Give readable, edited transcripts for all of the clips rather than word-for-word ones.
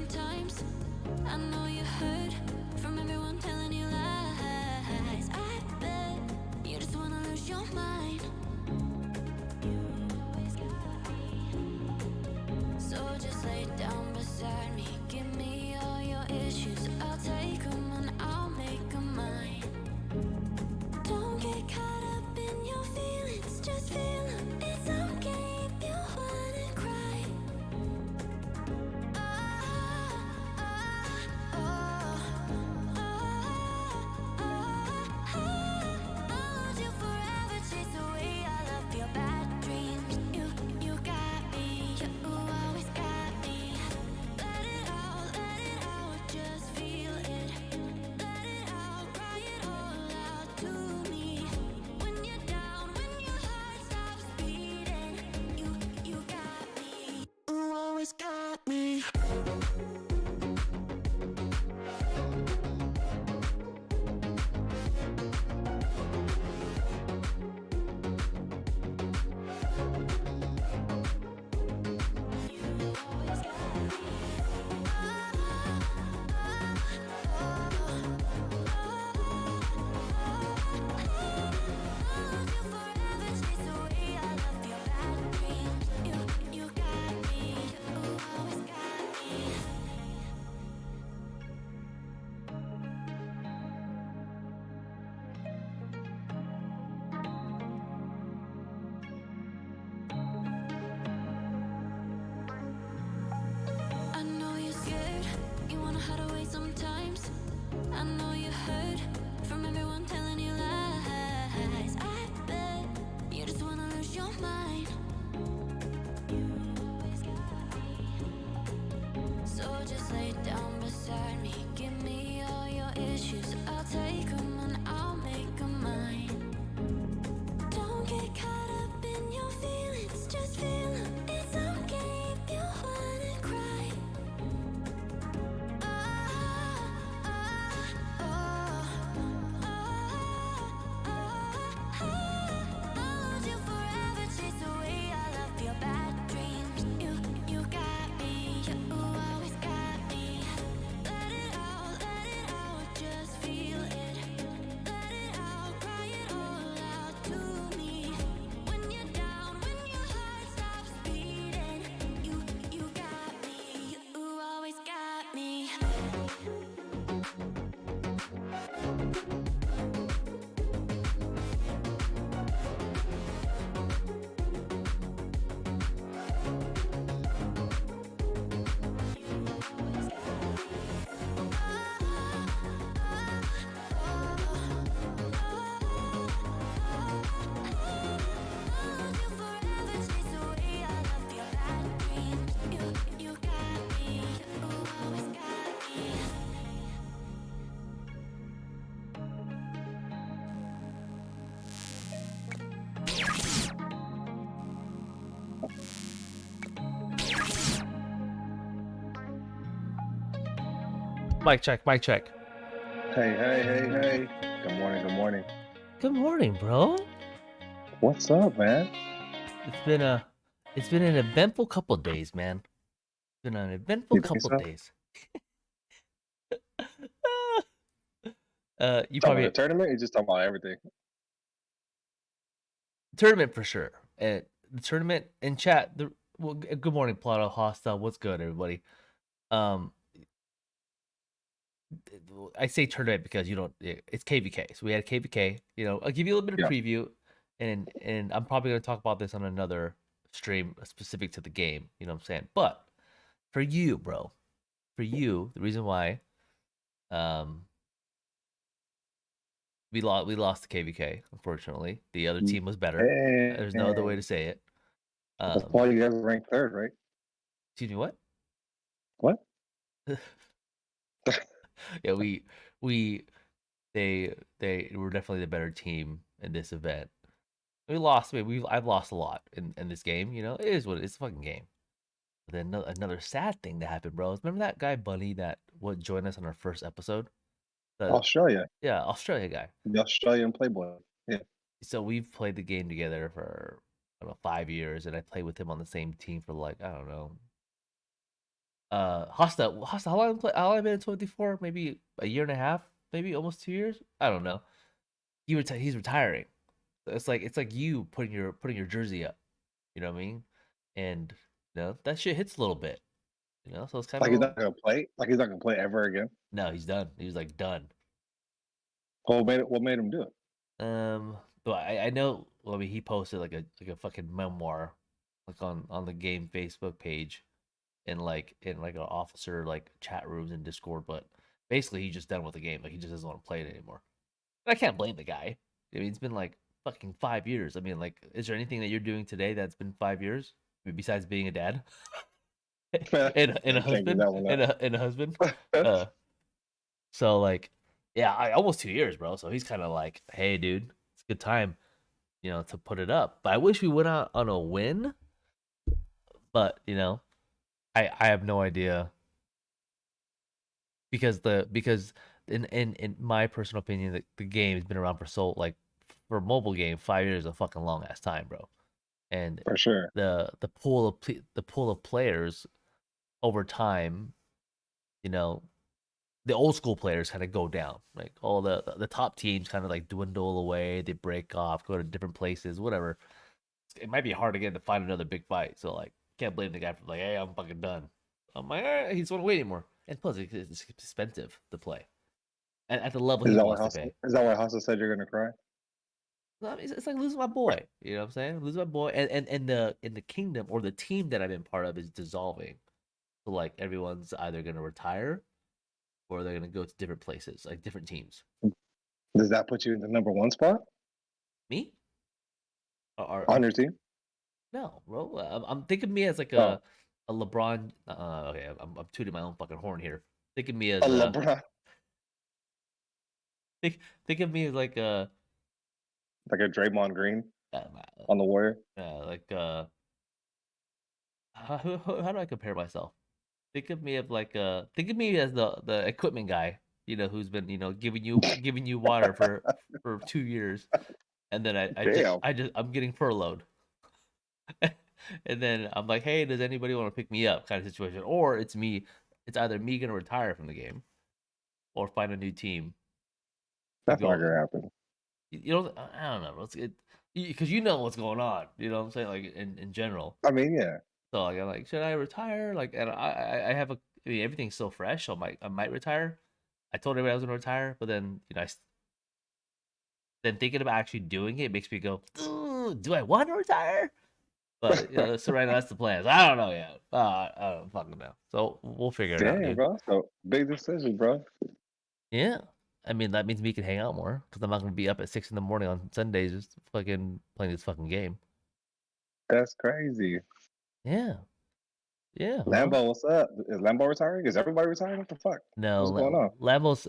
sometimes. I know you heard from everyone telling you lies. I bet you just wanna lose your mind. So just lay down beside me. Give me all your issues. I'll take them and I'll make them mine. Don't get caught up in your feelings. Just feel them. It's okay if you wanna cry. Hold you forever, chase away all of your bad dreams. You got me, you always got me. Let it out, just feel it. Let it out, cry it all out to me. When you're down, when your heart stops beating, you got me, you always got me. I know you're scared, you wanna hide away sometimes. I know you heard from everyone telling you lies. I bet you just wanna lose your mind. So just lay down beside me. Give me all your issues. I'll take them and I'll make them mine. Don't get caught up in your feelings. Just feel them. It's okay if you wanna cry. Hold you forever, chase away all of your bad dreams. You got me, you always got me. Let it out, just feel it. Let it out, cry it all out to me. When you're down, when your heart stops beating, you got me, you always got me. Hold you forever, chase away all of your bad dreams. You got me, you always got me. Mic check, mic check. Hey. Good morning. Good morning, bro. What's up, man? It's been an eventful couple of days, man. It's been an eventful You think couple so? of days. You Talking about probably the tournament? You just talking about everything? tournament for sure. And the tournament in chat. Good morning, Plato Hostile. What's good, everybody? I say tournament because you don't. It's KVK, so we had KVK. I'll give you a little bit of preview, and I'm probably gonna talk about this on another stream specific to the game. You know what I'm saying? But for you, bro, the reason why, we lost to KVK. Unfortunately, the other team was better. There's no other way to say it. That's why you guys were ranked third, right? Excuse me, what? What? Yeah, they were definitely the better team in this event. We lost. I mean, I've lost a lot in this game. It is what it is. It's a fucking game. But then another sad thing that happened, bro. Remember that guy Bunny that would join us on our first episode? Australia. Yeah, Australia guy. The Australian Playboy. Yeah. So we've played the game together for 5 years, and I played with him on the same team for like I don't know Hosta, how long have I been in 24? Maybe a year and a half, maybe almost 2 years. I don't know. He's retiring. It's like you putting your jersey up. You know what I mean? And that shit hits a little bit. So it's kind Like he's of not gonna play. Like he's not gonna play ever again. no, he's done. He was like done. What made him do it? But I know. Well, I mean, he posted like a fucking memoir, like on the game Facebook page, and like in like an officer like chat rooms and Discord. But basically, he's just done with the game. Like he just doesn't want to play it anymore. And I can't blame the guy. I mean, it's been like fucking 5 years. I mean, like, is there anything that you're doing today that's been 5 years besides being a dad and a Can't give husband that one and a husband? up. Uh, so like, yeah, almost 2 years, bro. So he's kind of like, hey, dude, it's a good time, to put it up. But I wish we went out on a win. But I have no idea because in my personal opinion, the game has been around for for a mobile game, 5 years is a fucking long ass time, bro. And For sure. the pool of players over time, you know, the old school players kind of go down. Like all the top teams kind of like dwindle away, they break off, go to different places, whatever. It might be hard again to find another big fight. So like, can't blame the guy for like, hey, I'm fucking done. I'm like, all right, he just won't wait anymore. And plus, it's expensive to play at the level he wants to pay. Is that why Hassa said you're gonna cry? No, I mean, it's like losing my boy. You know what I'm saying? Losing my boy, and the kingdom or the team that I've been part of is dissolving. So like everyone's either gonna retire or they're gonna go to different places, like different teams. Does that put you in the number one spot Me? on your team? No, bro. I'm thinking me as like Oh, a LeBron. Okay, I'm tooting my own fucking horn here. Think of me a as LeBron, think of me as like like a Draymond Green uh, on the Warrior. like how do I compare myself? Think of me as the equipment guy, who's been giving you water for 2 years, and then Damn. I'm getting furloughed, and then I'm like, hey, does anybody want to pick me up? Kind of situation, or it's either me gonna retire from the game, or find a new team to That's not go. gonna happen. I don't know, bro. Because you know what's going on. You know what I'm saying, like in general. I mean, yeah. So like, I'm like, should I retire? Like, and I have I mean, everything's so fresh. So I might retire. I told everybody I was gonna retire, but then then thinking about actually doing it makes me go, do I want to retire? But so right now that's the plan. I don't know yet. I don't fucking know. So we'll figure it out, Damn, dude. bro. So big decision, bro. Yeah. I mean, that means we can hang out more because I'm not gonna be up at 6 in the morning on Sundays just fucking playing this fucking game. That's crazy. Yeah. Yeah, bro. Lambo, what's up? Is Lambo retiring? Is everybody retiring? What the fuck? No, What's going on? Levels,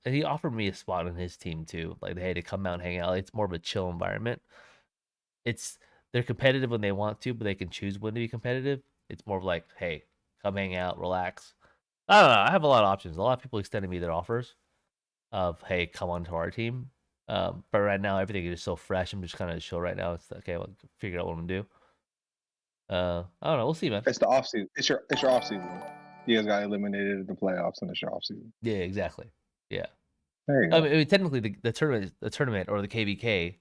and he offered me a spot on his team too. Like, hey, to come out and hang out. It's more of a chill environment. It's They're competitive when they want to, but they can choose when to be competitive. It's more of like, hey, come hang out, relax. I don't know. I have a lot of options. A lot of people extended me their offers of, hey, come on to our team. But right now everything is so fresh. I'm just kind of chill right now. It's okay. I'll figure out what I'm gonna do. I don't know. We'll see, man. It's the off season. It's your off season. You guys got eliminated in the playoffs, and it's your off season. Yeah, exactly. Yeah. There you I go. mean, technically, the tournament or the KVK.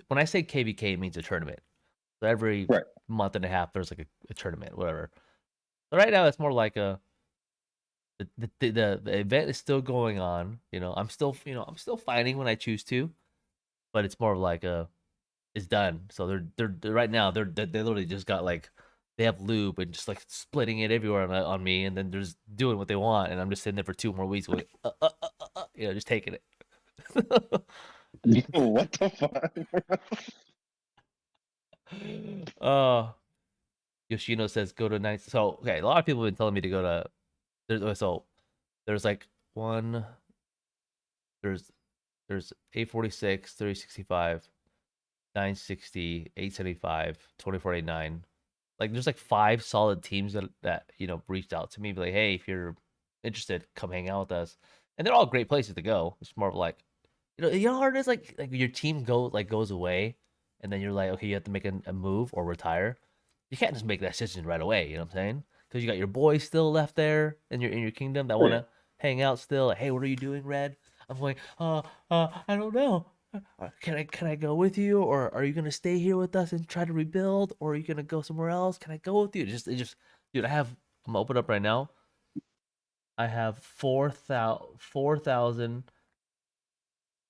When I say KVK, it means a tournament. So every Right. month and a half, there's like a tournament, whatever. But right now, it's more like the event is still going on. I'm still fighting when I choose to, but it's more of like it's done. So they're right now they literally just got like they have lube and just like splitting it everywhere on me, and then they're just doing what they want, and I'm just sitting there for 2 more weeks, going, just taking it. What the fuck? Yoshino says go to nights. So okay, a lot of people have been telling me to go to. There's like one. There's 846, 3065, 960, 875, 2489. Like there's like 5 solid teams that reached out to me, be like, hey, if you're interested, come hang out with us. And they're all great places to go. It's more of like, how hard it is, like your team goes away, and then you're like, okay, you have to make a move or retire. You can't just make that decision right away. You know what I'm saying? because you got your boys still left there in your kingdom that Oh, want yeah. to hang out still. Like, hey, what are you doing, Red? I'm going, I don't know. Can I go with you, or are you gonna stay here with us and try to rebuild, or are you gonna go somewhere else? Can I go with you? Dude, I'm gonna open up right now. I have 4,000.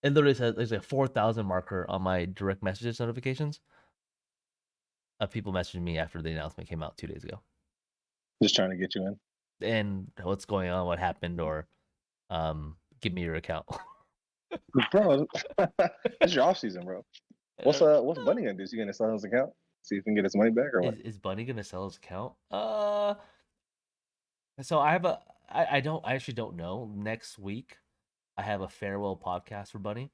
It literally says there's a 4,000 marker on my direct messages notifications of people messaging me after the announcement came out 2 days ago, Just trying to get you in. and what's going on, what happened, or give me your account. Bro, it's your off season, bro. What's Bunny gonna do? Is he gonna sell his account? See if he can get his money back or what? Is Bunny gonna sell his account? So I have a I actually don't know. Next week I have a farewell podcast for Bunny.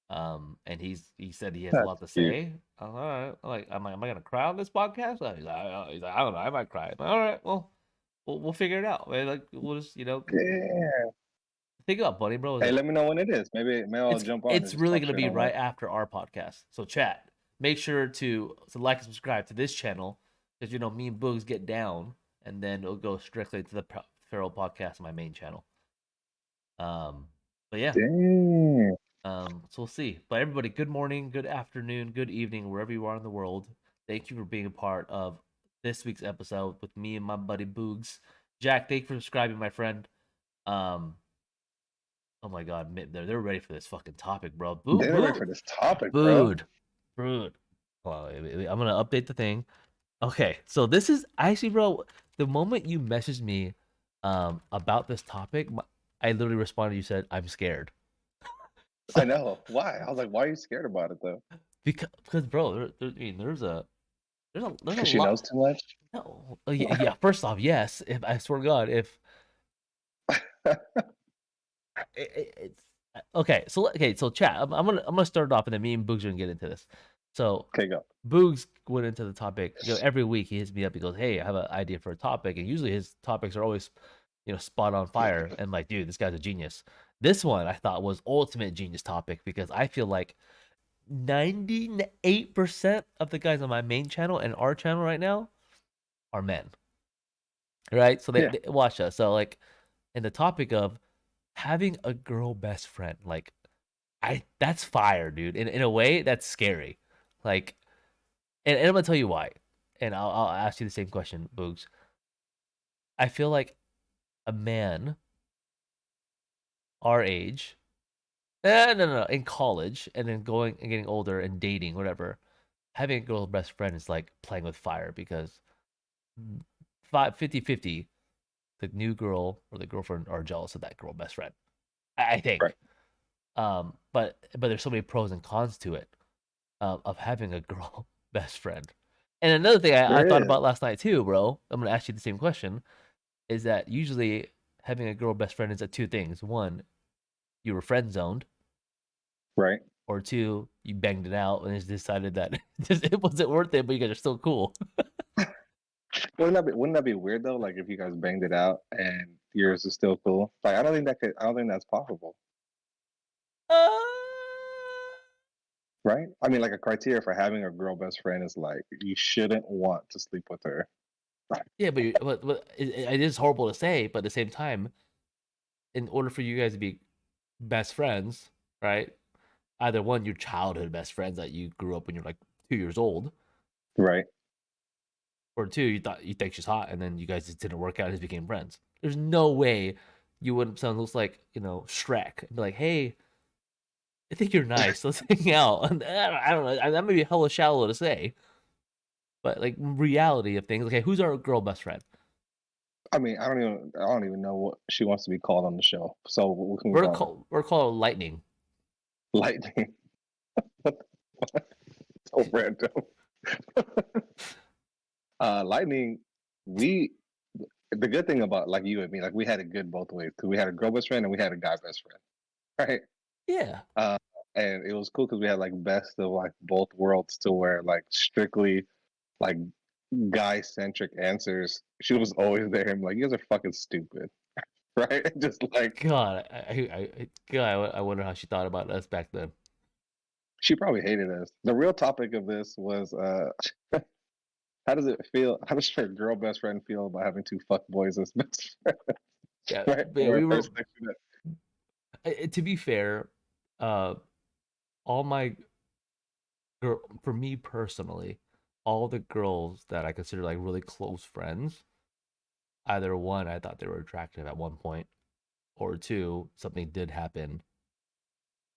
And he said he has a lot That's to cute. say. All right, like am I gonna cry on this podcast? He's like, I don't know, I might cry. All right, well, we'll figure it out. Man. Like we'll just Yeah. think about Bunny, bro. Is Hey, like let me know when it is. Maybe I'll it's jump on and it's just really talk gonna shit be on right that. after our podcast. So chat, make sure to like and subscribe to this channel because me and Boogs get down, and then it'll go strictly to the Feral podcast on my main channel. But yeah. Damn. So we'll see. But everybody, good morning, good afternoon, good evening, wherever you are in the world. Thank you for being a part of this week's episode with me and my buddy Boogs. Jack, thank you for subscribing, my friend. Um, oh my god, they're ready for this fucking topic, bro. They're ready for this topic, bro. Booed. Well, I'm gonna update the thing. Okay, so this is actually, bro. The moment you messaged me, about this topic, I literally responded. You said, "I'm scared." I know. Why? I was like, why are you scared about it though? Because bro, I mean, there's a Because she lot. knows too much. No, yeah. First off, yes. If I swear to God, if it's okay, so chat. I'm gonna start it off, and then me and Boogs are gonna get into this. So Okay, go. Boogs went into the topic. Every week he hits me up. He goes, "Hey, I have an idea for a topic," and usually his topics are always, spot on fire. And I'm like, dude, this guy's a genius. This one I thought was ultimate genius topic because I feel like 98% of the guys on my main channel and our channel right now are men, right? So Yeah. they watch us. So like, and the topic of having a girl best friend, like that's fire, dude. In a way, that's scary. Like, and I'm gonna tell you why. And I'll ask you the same question, Boogs. I feel like a man our age, no, in college, and then going and getting older and dating, whatever, having a girl best friend is like playing with fire because 50-50, the new girl or the girlfriend are jealous of that girl best friend. I think. Right. But there's so many pros and cons to it, of having a girl best friend. And another thing I There thought is. about last night too, bro. I'm gonna ask you the same question. Is that usually having a girl best friend is two things. One, you were friend zoned, Right. or two, you banged it out and just decided that it wasn't worth it, but you guys are still cool. Wouldn't that be weird though? Like if you guys banged it out and yours is still cool. Like I don't think that's possible. Uh, Right? I mean, like a criteria for having a girl best friend is like you shouldn't want to sleep with her. yeah, but it is horrible to say, but at the same time, in order for you guys to be best friends, right? Either one, your childhood best friends that you grew up when you're like 2 years old, Right. or two, you think she's hot, and then you guys just didn't work out and just became friends. There's no way you wouldn't sound looks like Shrek and be like, "Hey, I think you're nice. Let's hang out." And I don't know. That may be hella shallow to say, but like reality of things. Okay, who's our girl best friend? I mean, I don't even know what she wants to be called on the show. So we can move on. We're called Lightning. Lightning. What the fuck? So random. Lightning, we the good thing about like you and me, like we had it good both ways because we had a girl best friend and we had a guy best friend, right? Yeah. Uh, and it was cool because we had like best of like both worlds to where like strictly like guy centric answers. She was always there and like you guys are fucking stupid, right? Just like God, God, I wonder how she thought about us back then. she probably hated us. The real topic of this was How does it feel? How does your girl best friend feel about having two fuck boys as best friends? Yeah, Right? but yeah, Or we were. her section To be fair, uh, all my girl, for me personally, all the girls that I consider like really close friends, either one, I thought they were attractive at one point, or two, something did happen,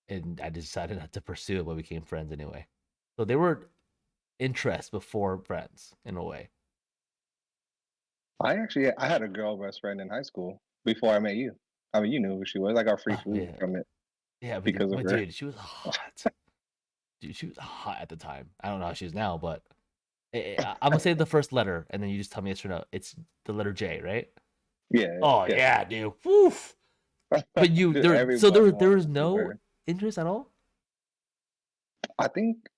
and I decided not to pursue it, but became friends anyway. So they were interest before friends in a way. I had a girl best friend in high school before I met you. I mean, you knew who she was. I got free Oh food yeah, from it yeah, because of but her. dude, she was hot. Dude, she was hot at the time. I don't know how she is now, but I'm gonna say the first letter, and then you just tell me yes or no. It's the letter J, right? Yeah, Oh yeah. yeah, dude. Woof. But you Dude, there, so everybody there wanted was to be with no her. interest at all. I think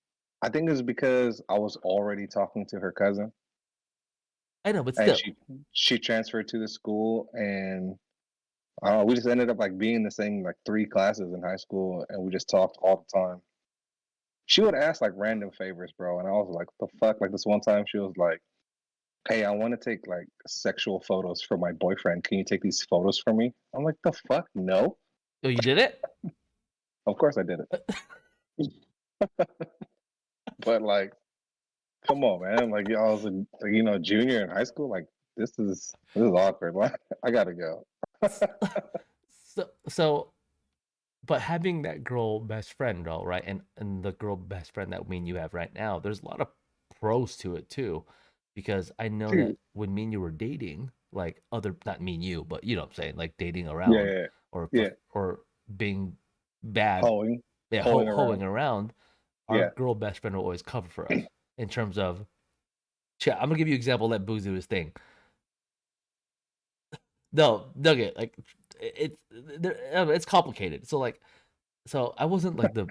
I think it's because I was already talking to her cousin, I know, but and still. she transferred to the school, and we just ended up like being in the same like three classes in high school, and we just talked all the time. She would ask like random favors, bro, and I was like, "What the fuck?" Like this one time, she was like, "Hey, I want to take like sexual photos for my boyfriend. Can you take these photos for me?" I'm like, "The fuck? No." Oh, you did it? Of course I did it, but like, come on, man. Like, I was a junior in high school. Like, this is awkward. Like, I gotta go. So, but having that girl best friend, though, right? And the girl best friend that me and you have right now, there's a lot of pros to it too, because I know that Dude. when me and you were dating, like other, not me and you, but you know what I'm saying, like dating Yeah, around yeah, or yeah. or being bad, Hoeing, yeah, hoeing hoeing around. around, our Yeah. girl best friend will always cover for us in terms of. I'm gonna give you an example. Let Booze do his thing. No, Nugget, like it's it's complicated. So like, so I wasn't like the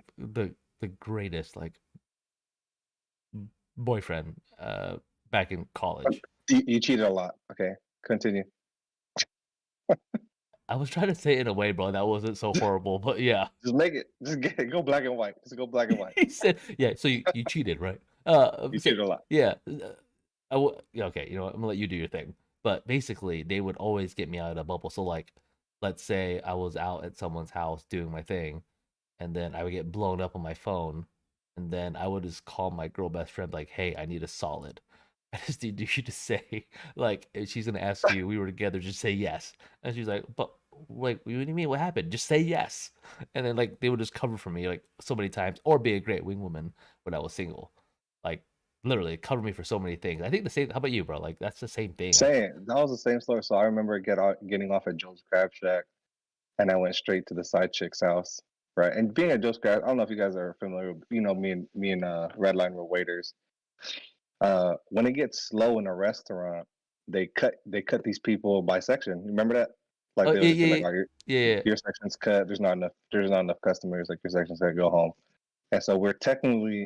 greatest like boyfriend back in college. You cheated a lot. Okay, continue. I was trying to say it in a way, bro, that wasn't so horrible, but yeah. Just make it. Just get it. Go black and white. Just go black and white. He said, yeah. So you cheated, right? You So, cheated a lot. yeah. Yeah, okay. You know what? I'm gonna let you do your thing. But basically, they would always get me out of the bubble. So like, let's say I was out at someone's house doing my thing, and then I would get blown up on my phone, and then I would just call my girl best friend like, "Hey, I need a solid. I just need you to say like if she's gonna ask you, we were together, just say yes." And she's like, "But wait, what do you mean? What happened? Just say yes." And then like they would just cover for me like so many times, or be a great wing woman when I was single, like literally cover me for so many things. I think the same. How about you, bro? Like that's the same thing. Saying that was the same story. So I remember getting off at Joe's Crab Shack, and I went straight to the side chick's house. Right, and being at Joe's Crab, I don't know if you guys are familiar. Me and Redline were waiters. When it gets slow in a restaurant, they cut these people by section. You remember that? Like Oh they'll yeah, just be like, yeah, "Oh, yeah, yeah. your section's cut. There's not enough customers. Like your section's gotta go home." And so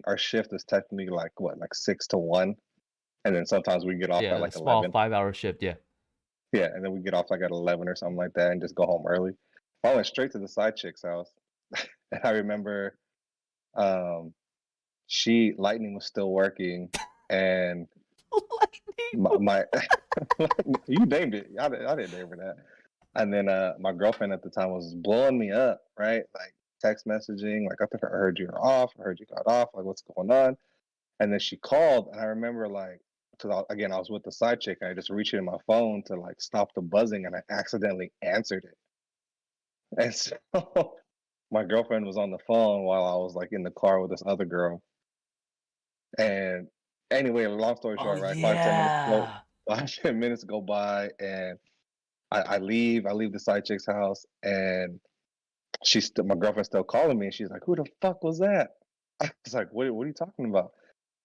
our shift is technically like what, like 6 to 1, and then sometimes we get off at Yeah, a like small 11. 5 hour shift. Yeah. Yeah, and then we get off like at 11 or something like that, and just go home early. I went straight to the side chick's house, and I remember, um, she lightning was still working, and my you named it. I didn't name her that. And then my girlfriend at the time was blowing me up, right? Like text messaging, like I heard you were off, I heard you got off, like what's going on? And then she called, and I remember like, because again I was with the side chick, and I just reached in my phone to like stop the buzzing, and I accidentally answered it. And so my girlfriend was on the phone while I was like in the car with this other girl. And anyway, long story Oh short, right? 5 10 minutes go, yeah. 5 10 minutes go by, and I leave the side chick's house, and my girlfriend's still calling me, and she's like, "Who the fuck was that?" I was like, "What are you talking about?"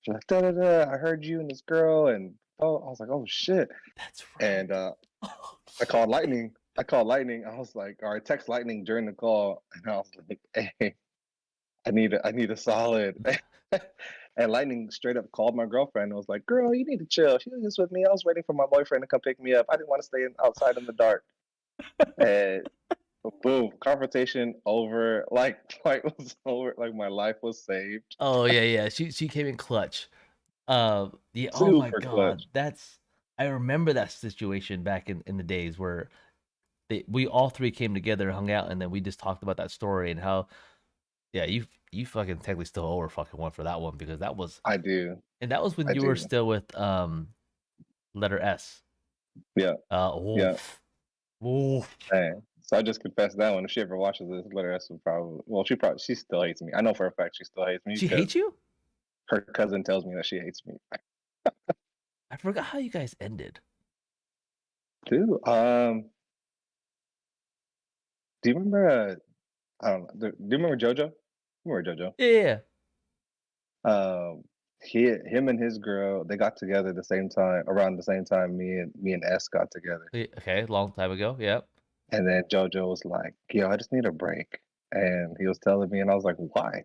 She's like, "Da da da. I heard you and this girl," and I was like, "Oh shit!" That's And right. Oh, I called Lightning. I was like, or I text Lightning during the call, and I was like, "Hey, I need a solid." And Lightning straight up called my girlfriend and was like, "Girl, you need to chill. She was just with me. I was waiting for my boyfriend to come pick me up. I didn't want to stay outside in the dark." And boom, confrontation over. Like fight was over. Like my life was saved. oh yeah, yeah. She came in clutch. Yeah. Oh my Super God, clutch. I remember that situation back in the days where we all three came together and hung out, and then we just talked about that story and how, yeah, you fucking technically still owe her fucking one for that one because that was, I do. and that was when I you were do. still with letter S. Yeah. Yeah. Oof, oof. Man. So I just confessed that one. If she ever watches this, let her ask. Probably. Well, she still hates me. I know for a fact she still hates me She because hates you? her cousin tells me that she hates me. I forgot how you guys ended. Dude, do you remember? I don't know. Do you remember JoJo? You remember JoJo? Yeah. Um, him and his girl, they got together the same time, around the same time me and S got together. Okay, long time ago. Yep. And then JoJo was like, "Yo, I just need a break," and he was telling me, and I was like, "Why?"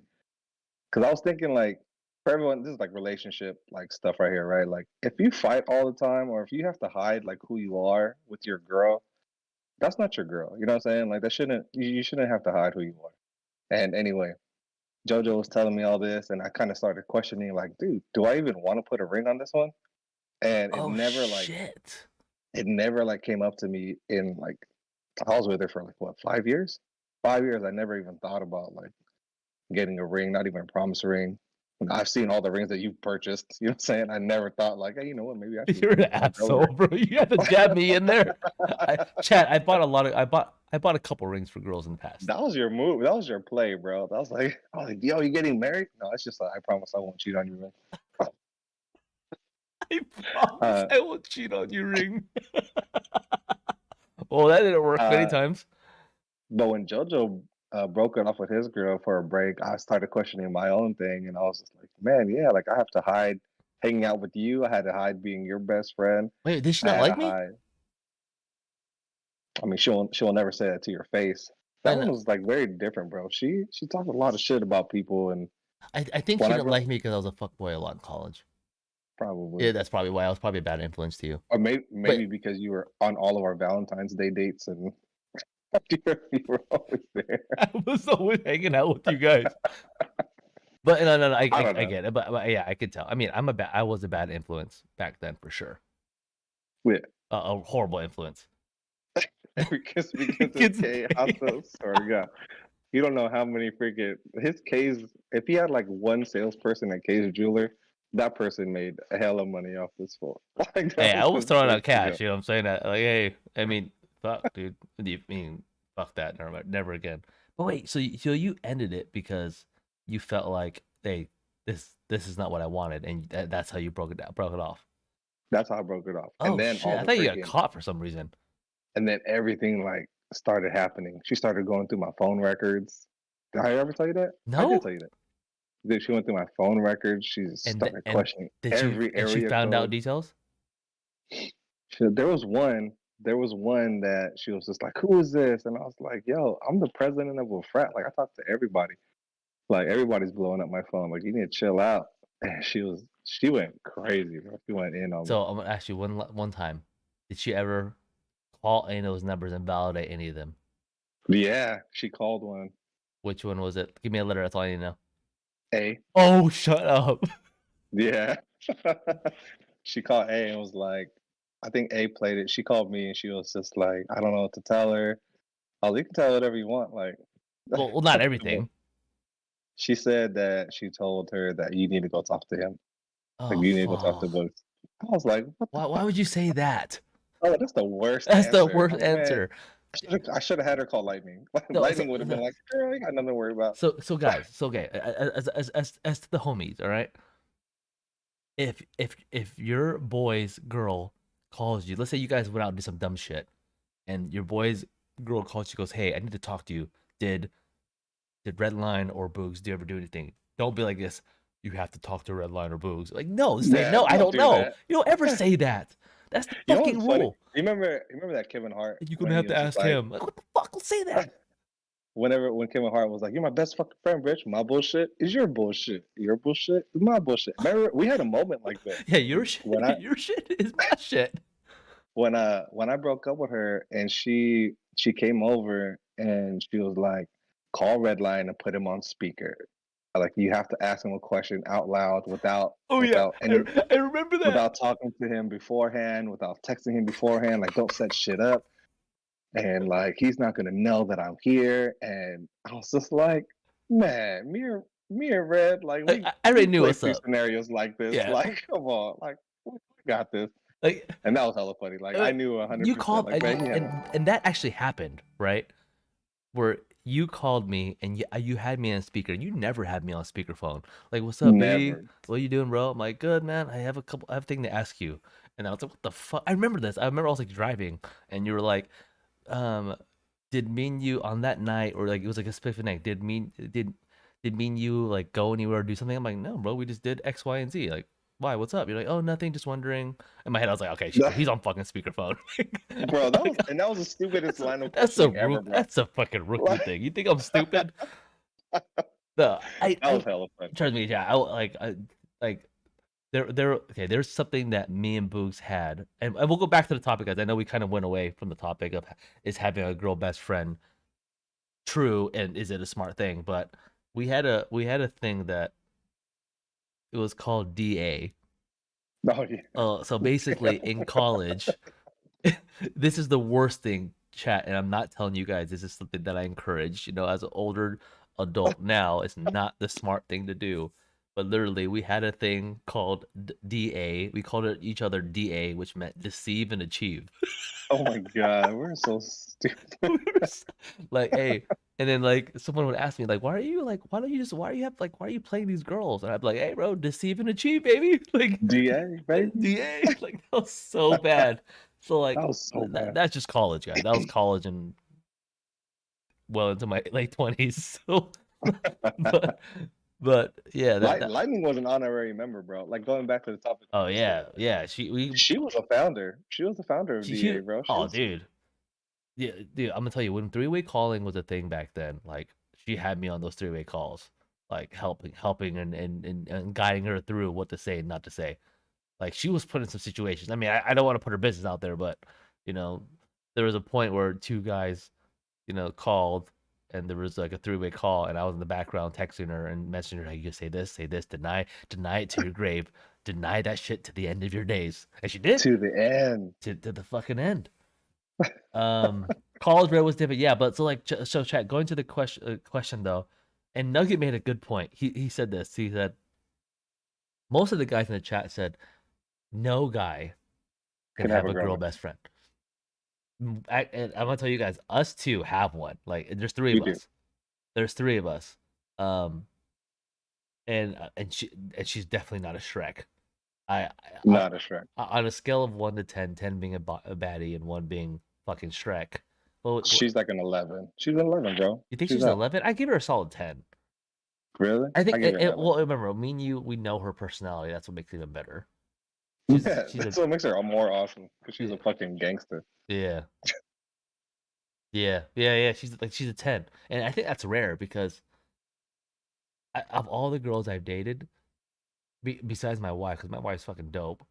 Because I was thinking like, for everyone, this is like relationship like stuff right here, right? Like, if you fight all the time, or if you have to hide like who you are with your girl, that's not your girl. You know what I'm saying? Like, that shouldn't you shouldn't have to hide who you are. And anyway, JoJo was telling me all this, and I kind of started questioning, like, dude, do I even want to put a ring on this one? And Oh shit. it never like came up to me in like I was with her for like what 5 years? 5 years. I never even thought about like getting a ring, not even a promise ring. And I've seen all the rings that you've purchased. You know what I'm saying? I never thought like, hey, you know what? Maybe I should You're an get my girl a asshole, bro. You had to jab me in there. Chad, I bought a couple rings for girls in the past. That was your move. That was your play, bro. I was like, yo, you getting married? No, it's just like I promise I won't cheat on you, man. I promise Uh, I won't cheat on you, ring. Well, that didn't work many uh, times. but when JoJo broke it off with his girl for a break, I started questioning my own thing, and I was just like, man, yeah, like I have to hide hanging out with you. I had to hide being your best friend. Wait, did she I not had to like me? hide. I mean, she'll never say that to your face. That And one was like very different, bro. She talked a lot of shit about people, and I think she when I didn't broke, like me because I was a fuckboy a lot in college. probably, Yeah, that's probably why I was probably a bad influence to you. or But maybe because you were on all of our Valentine's Day dates, and you were always there. I was always hanging out with you guys. But no, I don't I know. get it. But yeah, I could tell. I mean, I was a bad influence back then for sure. Yeah, A horrible influence. because his Kids, K household. Sorry, God. You don't know how many freaking his K's. If he had like one salesperson at K's Jeweler, that person made a hell of money off this floor. Like hey, that I was was his throwing big out cash. deal. You know what I'm saying? Like, hey, I mean, fuck, dude. What do you mean? Fuck that. Never mind. Never again. But wait, so you ended it because you felt like, hey, this is not what I wanted, and that's how you broke it off. That's how I broke it off. And Oh then shit! all I the thought you got freaking caught for some reason. and then everything like started happening. She started going through my phone records. Did I ever tell you that? I did No, tell you that. Then she went through my phone records. She started and questioning did you every and she area found out code. details? There was one. There was one that she was just like, "Who is this?" And I was like, "Yo, I'm the president of a frat. Like, I talk to everybody. Like, everybody's blowing up my phone. Like, you need to chill out." And she went crazy, bro. She went in on me. So I'm gonna ask you one time. Did she ever call any of those numbers and validate any of them? Yeah, she called one Which one was it? Give me a letter. That's all I need to know. A. Oh, shut up. Yeah. She called A and was like, I think A played it. She called me and she was just like, I don't know what to tell her. Oh, you can tell her whatever you want. Like, Well, not but everything. she said that she told her that you need to go talk to him. Like, Oh you need to go talk to fuck. Boots. I was like, what the Why fuck? would you say that? Oh, that's the worst That's the answer. worst I'm like, man, answer. I should have had her call Lightning. No, Lightning would have been like, girl, you got nothing to worry about. so guys, so okay, as to the homies, all right. If your boy's girl calls you, let's say you guys went out and did some dumb shit, and your boy's girl calls you, goes, "Hey, I need to talk to you. Did Redline or Boogs do you ever do anything?" Don't be like this. You have to talk to Redline or Boogs. Like, no, say Man, no. I don't don't do know. that. You don't ever say that. That's the You know fucking what's funny? rule. You remember that Kevin Hart You're gonna when have he to was just ask like, him. Like, what the fuck? Let's say that. when Kevin Hart was like, "You're my best fucking friend, bitch. My bullshit is your bullshit. Your bullshit is my bullshit." Remember, we had a moment like that Yeah, your shit. when I Your shit is my shit. when I broke up with her, and she came over and she was like, "Call Redline and put him on speaker." Like you have to ask him a question out loud without Oh yeah, without any I remember that. without talking to him beforehand, without texting him beforehand. Like don't set shit up, and like he's not gonna know that I'm here. And I was just like, man, me and Red, like I already we knew played what's through up. scenarios like this. Yeah, Like come on, like we got this. like And that was hella funny. Like I knew you 100%. called Like man, and that actually happened, right? Where you called me and you had me on speaker. You never had me on speakerphone. Like, what's up, B? never. What you doing, bro? I'm like, good, man. I have a thing to ask you. And I was like, what the fuck? I remember this. I remember I was like driving, and you were like, um, did me and you on that night, or like it was like a specific night? Did me and you like go anywhere or do something? I'm like, no, bro. We just did X, Y, and Z. Like, why? What's up? You're like, oh, nothing. Just wondering. In my head, I was like, okay, he's on fucking speakerphone. Bro, that was the stupidest line of That's a questioning ever, bro. that's a fucking rookie Like, thing. You think I'm stupid? No, that was hella fun. trust me, yeah. Like okay. There's something that me and Boogs had, and we'll go back to the topic, guys. I know we kind of went away from the topic of is having a girl best friend true, and is it a smart thing? But we had a thing that it was called DA. Oh yeah. So basically, in college, this is the worst thing, chat, and I'm not telling you guys. This is something that I encourage. As an older adult now, it's not the smart thing to do. But literally, we had a thing called DA. We called it each other DA, which meant deceive and achieve. Oh my god, we're so stupid. Like, hey, and then like someone would ask me like, why are you playing these girls? And I'd be like, hey, bro, deceive and achieve, baby. Like DA, baby. DA, like that was so bad. So like That was so bad. that's just college, guys. That was college and well into my late 20s. So, but yeah, Lightning was an honorary member, bro. Like going back to the topic. oh yeah, yeah. She was a founder. She was the founder of DA, bro. Dude, yeah, dude. I'm gonna tell you, when three-way calling was a thing back then, like she had me on those three-way calls, like helping and guiding her through what to say and not to say. Like she was put in some situations. I mean, I don't want to put her business out there, but there was a point where two guys, called, and there was like a three-way call, and I was in the background texting her and messaging her, like, you say this, deny it to your grave, deny that shit to the end of your days, and she did to the end, to the fucking end. College red was different, yeah, but so chat. Going to the question though, and Nugget made a good point. He said this. He said most of the guys in the chat said no guy can have a girl best friend. And I'm gonna tell you guys, us two have one. Like, there's three of us. There's three of us. And she's definitely not a Shrek. Not a Shrek. On a scale of 1 to 10, 10 being a baddie and 1 being fucking Shrek. Well, she's like an 11. She's an 11, bro. You think she's an 11? I give her a solid 10. Really? I think. Well, remember, me and you, we know her personality. That's what makes it even better. That's what makes her more awesome, because she's a fucking gangster. Yeah. Yeah. She's a 10, and I think that's rare because of all the girls I've dated, besides my wife, because my wife's fucking dope.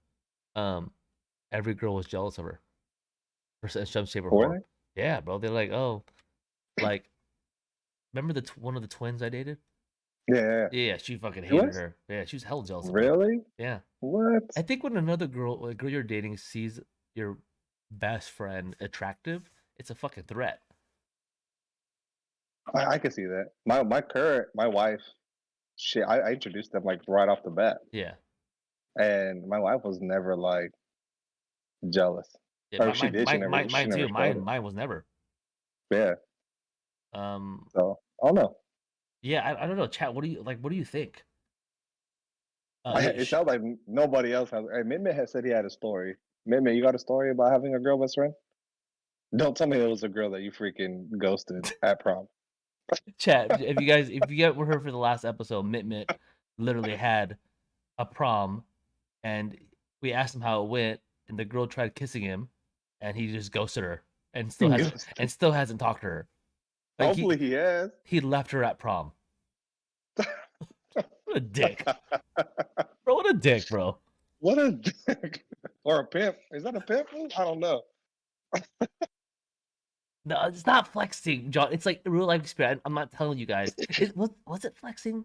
Every girl was jealous of her, for some shape or form. Yeah, bro. They're like, oh, like, remember one of the twins I dated? Yeah. She fucking hated her. Yeah, she was hell jealous of her. Really? Yeah. What? I think when another girl, a girl you're dating, sees your best friend attractive, it's a fucking threat. I can see that. My wife, I introduced them like right off the bat. Yeah. And my wife was never like jealous. Yeah, mine too. Mine was never. Yeah. So I don't know. Yeah, I don't know. Chat. What do you think? It sounds like nobody else has. Hey, Mimit has said he had a story. Mimit, you got a story about having a girl best friend? Don't tell me it was a girl that you freaking ghosted at prom. Chat. If you were here for the last episode, Mimit literally had a prom, and we asked him how it went, and the girl tried kissing him, and he just ghosted her, and still hasn't talked to her. Like, hopefully he has. He left her at prom. What a dick. Bro, what a dick, bro. What a dick. Or a pimp. Is that a pimp? I don't know. No, it's not flexing, John. It's like real life experience. I'm not telling you guys. Was it flexing?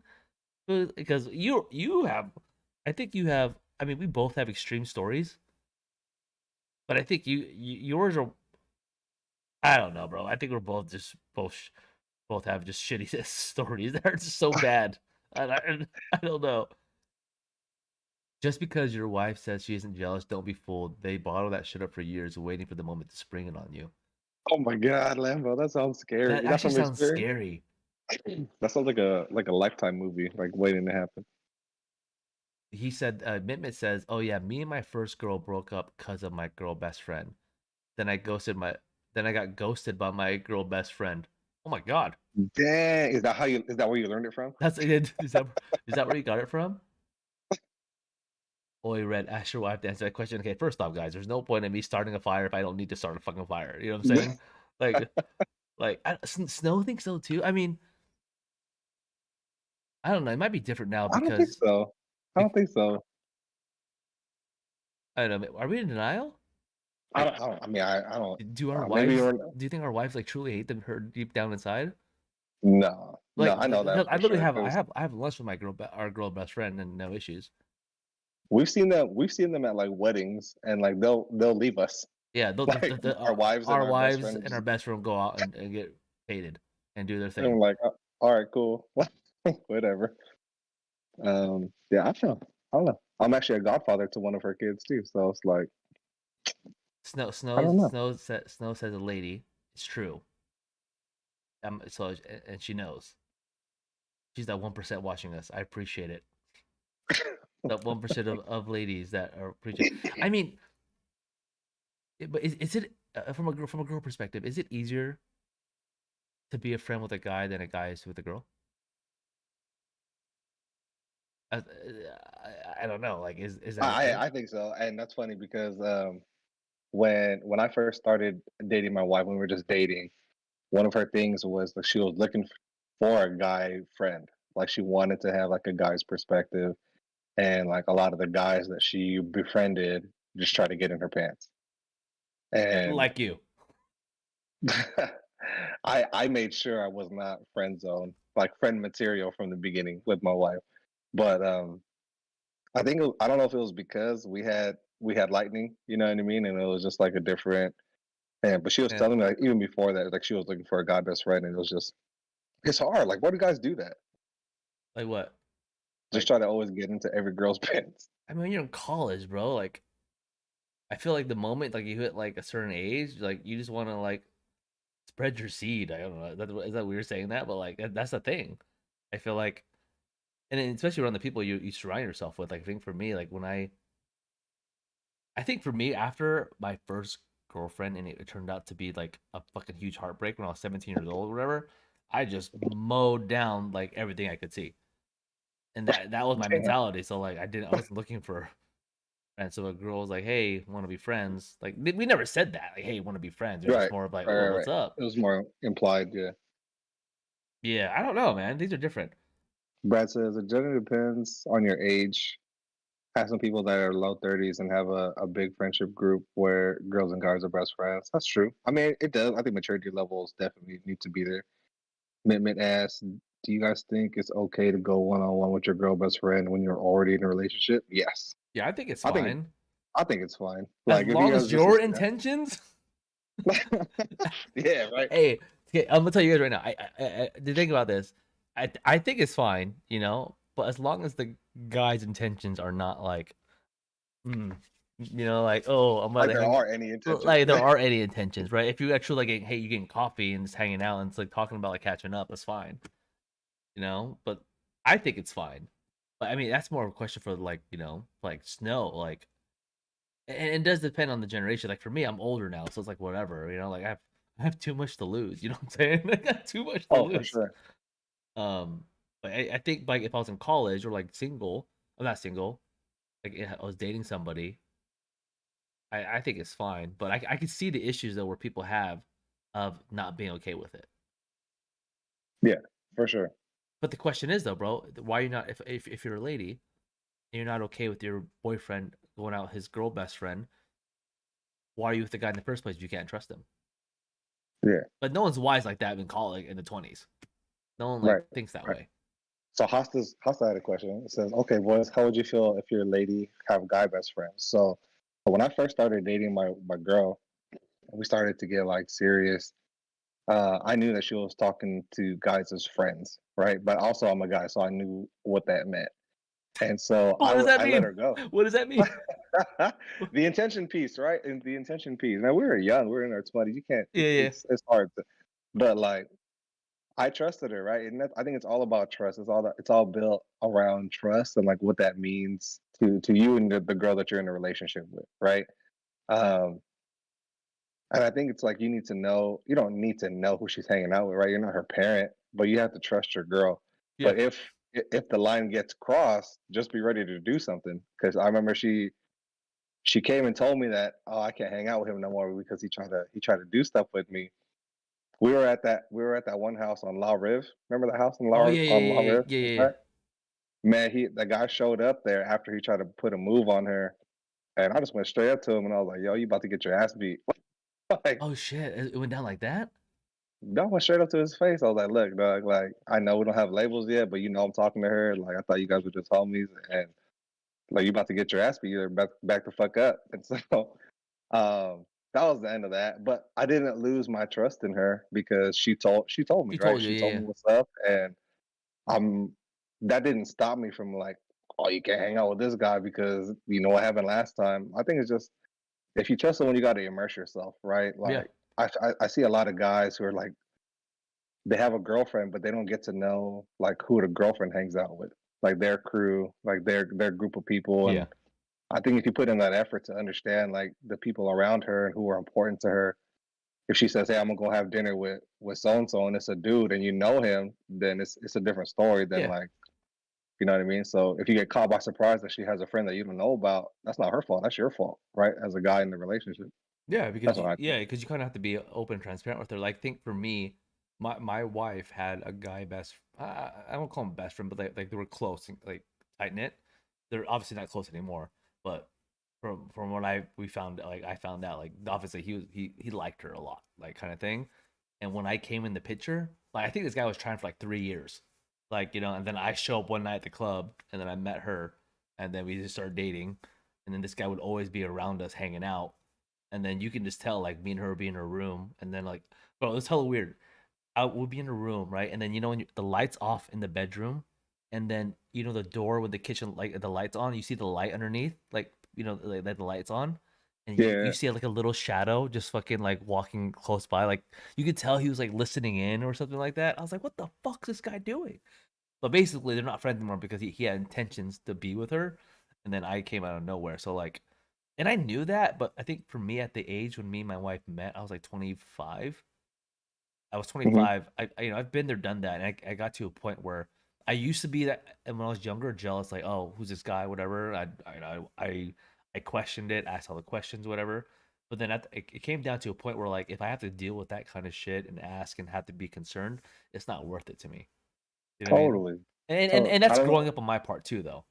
Because you have, I think you have. I mean, we both have extreme stories, but I think yours are. I don't know, bro. I think we're both just both have just shitty stories that are just so bad. I don't know. Just because your wife says she isn't jealous, don't be fooled. They bottle that shit up for years, waiting for the moment to spring it on you. Oh my God, Lambo, that sounds That scary. That's actually from sounds experience. scary. That sounds like a Lifetime movie, like waiting to happen. He said, Mitmit says, "Oh yeah, me and my first girl broke up because of my girl best friend. Then I ghosted my, then I got ghosted by my girl best friend. Oh my god, Dang, is that where you learned it from? that's is that where you got it from?" Oi, Red, ask your wife to answer that question. Okay, first off, guys, there's no point in me starting a fire if I don't need to start a fucking fire. You know what I'm saying? Like, Snow thinks so too. I mean, I don't know. It might be different now I don't think because so. I don't think so. I don't know. Are we in denial? I don't. I mean, I don't. Do our Maybe wives? you're. Do you think our wives like truly hate them her deep down inside? No, no, Like, I know that I for literally sure. have Because I have lunch with my our girl best friend and no issues. we've seen them at like weddings, and like they'll leave us. Yeah, Like our wives and our our best wives friend and our just, best friend go out and get painted and do their and thing. I'm like, all right, cool, whatever. Yeah, I don't know. I'm actually a godfather to one of her kids too, so it's like, I don't know. Snow says a lady. It's true. So and she knows. She's that 1% watching us. I appreciate it. That 1% of ladies that are preaching. I mean, but is it from a girl perspective? Is it easier to be a friend with a guy than a guy is with a girl? I, I don't know. Like, is that a thing? I think so, and that's funny because when I first started dating my wife, when we were just dating, one of her things was that she was looking for a guy friend. Like she wanted to have like a guy's perspective, and like a lot of the guys that she befriended just try to get in her pants. And Like you. I made sure I was not friend zone, like friend material from the beginning with my wife. But I think I don't know if it was because we had lightning, you know what I mean, and it was just like a different. And but she was Yeah. telling me like even before that, like she was looking for a god best friend, and it was just it's hard. Like, why do guys do that? Like what? Just Like, try to always get into every girl's pants. I mean, when you're in college, bro. Like, I feel like the moment like you hit like a certain age, like you just want to like spread your seed. I don't know. Is that weird saying that? But like that's the thing. I feel like, and especially around the people you surround yourself with. Like, I think for me, like when I think for me after my first girlfriend, and it turned out to be like a fucking huge heartbreak when I was 17 years old or whatever. I just mowed down like everything I could see, and that was my Damn. mentality. So like I wasn't looking for. And so a girl was like, "Hey, want to be friends?" Like we never said that. Like, "Hey, want to be friends?" It was just Right, more of like, right, "Oh, right, what's right. up?" It was more implied, yeah. Yeah, I don't know, man. These are different. Brad says it generally depends on your age. Have some people that are low 30s and have a big friendship group where girls and guys are best friends. That's true. I mean, it does. I think maturity levels definitely need to be there. Commitment asks, do you guys think it's okay to go one on one with your girl best friend when you're already in a relationship? Yes. Yeah, I think it's I think fine I think it's fine. as Like if you long guys as just your intentions. yeah, right. Hey, okay, I'm gonna tell you guys right now. To think about this, I think it's fine, but as long as the guy's intentions are not like, mm, like, oh, I'm Like gonna there hang. are any intentions. Like there are any intentions, right? If you actually like, hey, you getting coffee and just hanging out and it's like talking about like catching up, that's fine. But I think it's fine. But I mean, that's more of a question for like, like Snow, like, and it does depend on the generation. Like for me, I'm older now, so it's like whatever, like I have too much to lose. You know what I'm saying? I got too much to Oh, for lose. sure. But I think like if I was in college or like single, I'm not single. Like I was dating somebody, I think it's fine. But I can see the issues though where people have of not being okay with it. Yeah, for sure. But the question is though, bro, why you not if you're a lady and you're not okay with your boyfriend going out with his girl best friend, why are you with the guy in the first place if you can't trust him? Yeah, But no one's wise like that in college in the 20s. No one like right, thinks that right. way. So Hasta had a question. It says, "Okay, boys, how would you feel if your lady have guy best friends?" So when I first started dating my girl, and we started to get like serious. I knew that she was talking to guys as friends, right? But also I'm a guy, so I knew what that meant, and so What does that I let mean? her go. What does that mean? The intention piece, right? And the intention piece. Now we were young, we were in our 20s. You can't. Yeah, yeah, It's hard to, but like I trusted her, right? And I think it's all about trust. It's all built around trust and like what that means to you and the girl that you're in a relationship with, right? Um, and I think it's like you need to know. You don't need to know who she's hanging out with, right? You're not her parent, but you have to trust your girl. yeah. But if the line gets crossed, just be ready to do something. Because I remember she came and told me that, oh, I can't hang out with him no more because he tried to do stuff with me. We were at that one house on La Rive. Remember the house Oh yeah, On yeah, La yeah, Rive? yeah, yeah, yeah. Right? Man, the guy showed up there after he tried to put a move on her, and I just went straight up to him and I was like, "Yo, you about to get your ass beat?" Like, Oh shit! It went down like that. I went straight up to his face. I was like, "Look, dog. Like, I know we don't have labels yet, but I'm talking to her. Like, I thought you guys were just homies, and like, you about to get your ass beat. You're back the fuck up." And so, that was the end of that. But I didn't lose my trust in her because she told me, She right? told you, She yeah, told yeah. me what's up, and I'm that didn't stop me from like, oh, you can't hang out with this guy because you know what happened last time. I think it's just if you trust someone, you got to immerse yourself, right? Yeah, Like I see a lot of guys who are like they have a girlfriend, but they don't get to know like who the girlfriend hangs out with, like their crew, like their group of people. yeah, And I think if you put in that effort to understand like the people around her and who are important to her, if she says, "Hey, I'm gonna go have dinner with so and so," and it's a dude, and you know him, then it's a different story than yeah, like you know what I mean? So if you get caught by surprise that she has a friend that you don't know about, that's not her fault. That's your fault, right? As a guy in the relationship. yeah. That's what I think. Because you kind of have to be open, and transparent with her. Like, think for me, my wife had a guy best. I don't call him best friend, but like they were close, and, like tight knit. They're obviously not close anymore, but from what we found, like I found out, like obviously he liked her a lot, like kind of thing. And when I came in the picture, like I think this guy was trying for like 3 years, like and then I show up one night at the club, and then I met her, and then we just started dating, and then this guy would always be around us hanging out, and then you can just tell like me and her would be in her room, and then like bro, it's hella weird. I would be in a room, right? And then when the lights off in the bedroom, and then the door with the kitchen like the lights on, you see the light underneath, like like the lights on, and you Yeah, see like a little shadow just fucking like walking close by, like you could tell he was like listening in or something like that. I was like, what the fuck's this guy doing? But basically, they're not friends anymore because he had intentions to be with her, and then I came out of nowhere. So like, and I knew that, but I think for me at the age when me and my wife met, I was like 25. I was hmm 25. I've been there, done that, and I got to a point where I used to be that, and when I was younger, jealous, like, oh, who's this guy, whatever. I questioned it, asked all the questions, whatever. But then it came down to a point where like, if I have to deal with that kind of shit and ask and have to be concerned, it's not worth it to me. You know what I mean? totally. And I that's don't growing know. up on my part too, though.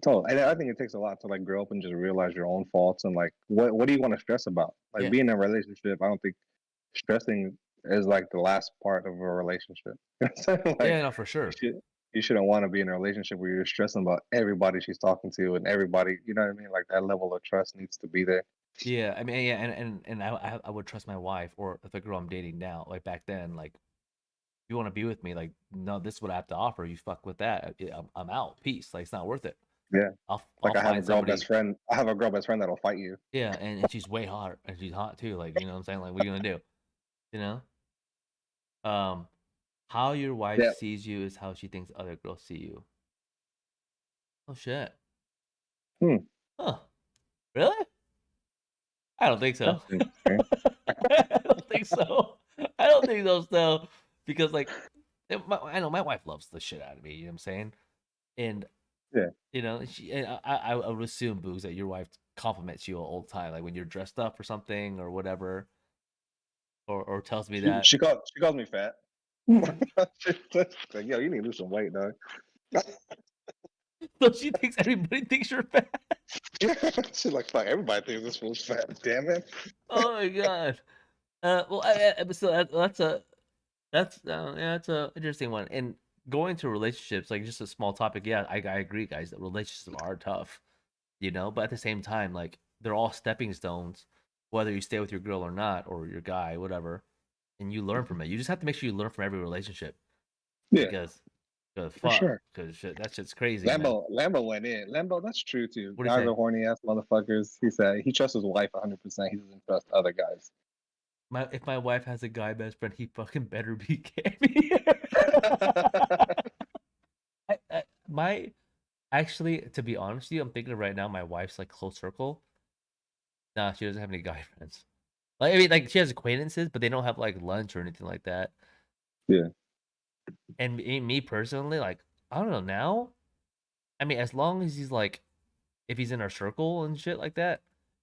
Totally. And I think it takes a lot to like grow up and just realize your own faults and like what do you want to stress about? Like Yeah, being in a relationship, I don't think stressing is like the last part of a relationship. Like yeah, no, for you sure. should you shouldn't want to be in a relationship where you're stressing about everybody she's talking to and everybody, you know what I mean? Like that level of trust needs to be there. Yeah, I mean, yeah, and I would trust my wife or the girl I'm dating now. Like back then, like if you want to be with me, like no, this is what I have to offer. You fuck with that, I'm out. Peace. Like it's not worth it. Yeah. I'll Like find somebody. I have a girl best friend that'll fight you. Yeah, and she's way hot, and she's hot too. Like what I'm saying. Like what are you gonna do? You know. Um, how your wife Yeah. sees you is how she thinks other girls see you. Oh shit. Hmm. Huh? Really? I don't think so. That's interesting. I don't think so. I don't think so still. Because like I know my wife loves the shit out of me, you know what I'm saying? And Yeah. and I would assume, Boogs, that your wife compliments you all the time, like when you're dressed up or something or whatever, or tells me that. She calls me fat. She's like, yo, you need to lose some weight, dog. So she thinks everybody thinks you're fat. She's like, fuck, everybody thinks this fool's fat. Damn it. Oh my god. Well, so that's a interesting one. And going to relationships, like just a small topic. Yeah, I agree, guys, that relationships are tough, but at the same time, like they're all stepping stones, whether you stay with your girl or not, or your guy, whatever, and you learn from it. You just have to make sure you learn from every relationship Yeah, because, for fuck, sure. because shit, that shit's crazy, man. Lambo went in. Lambo, that's true too. What do you Guys say? are horny ass motherfuckers. He said he trusts his wife 100%. He doesn't trust other guys. If my wife has a guy best friend, he fucking better be gay. My actually, to be honest with you, I'm thinking right now, my wife's like close circle. Nah, she doesn't have any guy friends. Like I mean, like she has acquaintances, but they don't have like lunch or anything like that. Yeah. And me personally, like I don't know now. I mean, as long as he's like, if he's in our circle and shit like that,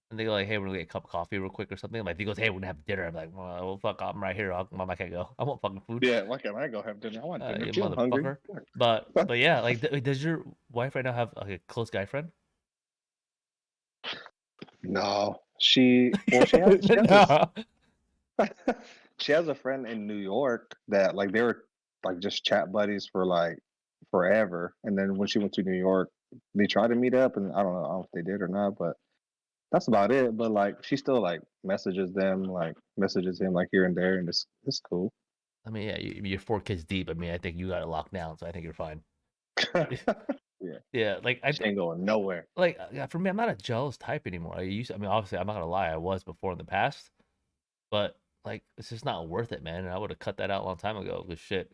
and they go like, "Hey, we're gonna get a cup of coffee real quick or something." Like if he goes, "Hey, we're gonna have dinner," I'm like, "Well, fuck, I'm right here. I can't go. I want fucking food." Yeah, why can't I go have dinner? I want dinner You too. I'm hungry. motherfucker. But yeah, like, does your wife right now have like, a close guy friend? No, she has this No. she has a friend in New York that like they were like just chat buddies for like forever, and then when she went to New York, they tried to meet up, and I don't know if they did or not, but that's about it. But like she still like messages them, like messages him like here and there, and it's cool. I mean, yeah, you're 4 kids deep. I mean, I think you got it locked down, so I think you're fine. Yeah, Yeah, like she ain't going nowhere. yeah, for me, I'm not a jealous type anymore. I mean, obviously, I'm not gonna lie, I was before in the past, but like, it's just not worth it, man. And I would have cut that out a long time ago. Because shit,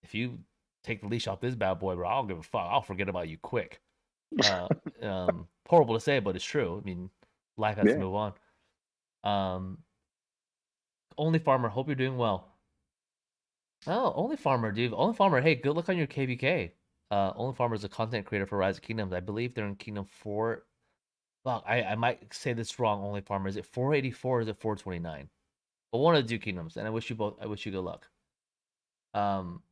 if you take the leash off this bad boy, bro, I don't give a fuck. I'll forget about you quick. Uh, Horrible to say, but it's true. I mean, life has to Yeah. move on. Um, Only Farmer, hope you're doing well. Oh, Only Farmer, dude. Only Farmer, hey, good luck on your KVK. Only Farmer is a content creator for Rise of Kingdoms. I believe they're in Kingdom 4. Fuck, I might say this wrong, Only Farmer. Is it 484 or is it 429? But one of the two kingdoms, and I wish you good luck. Um,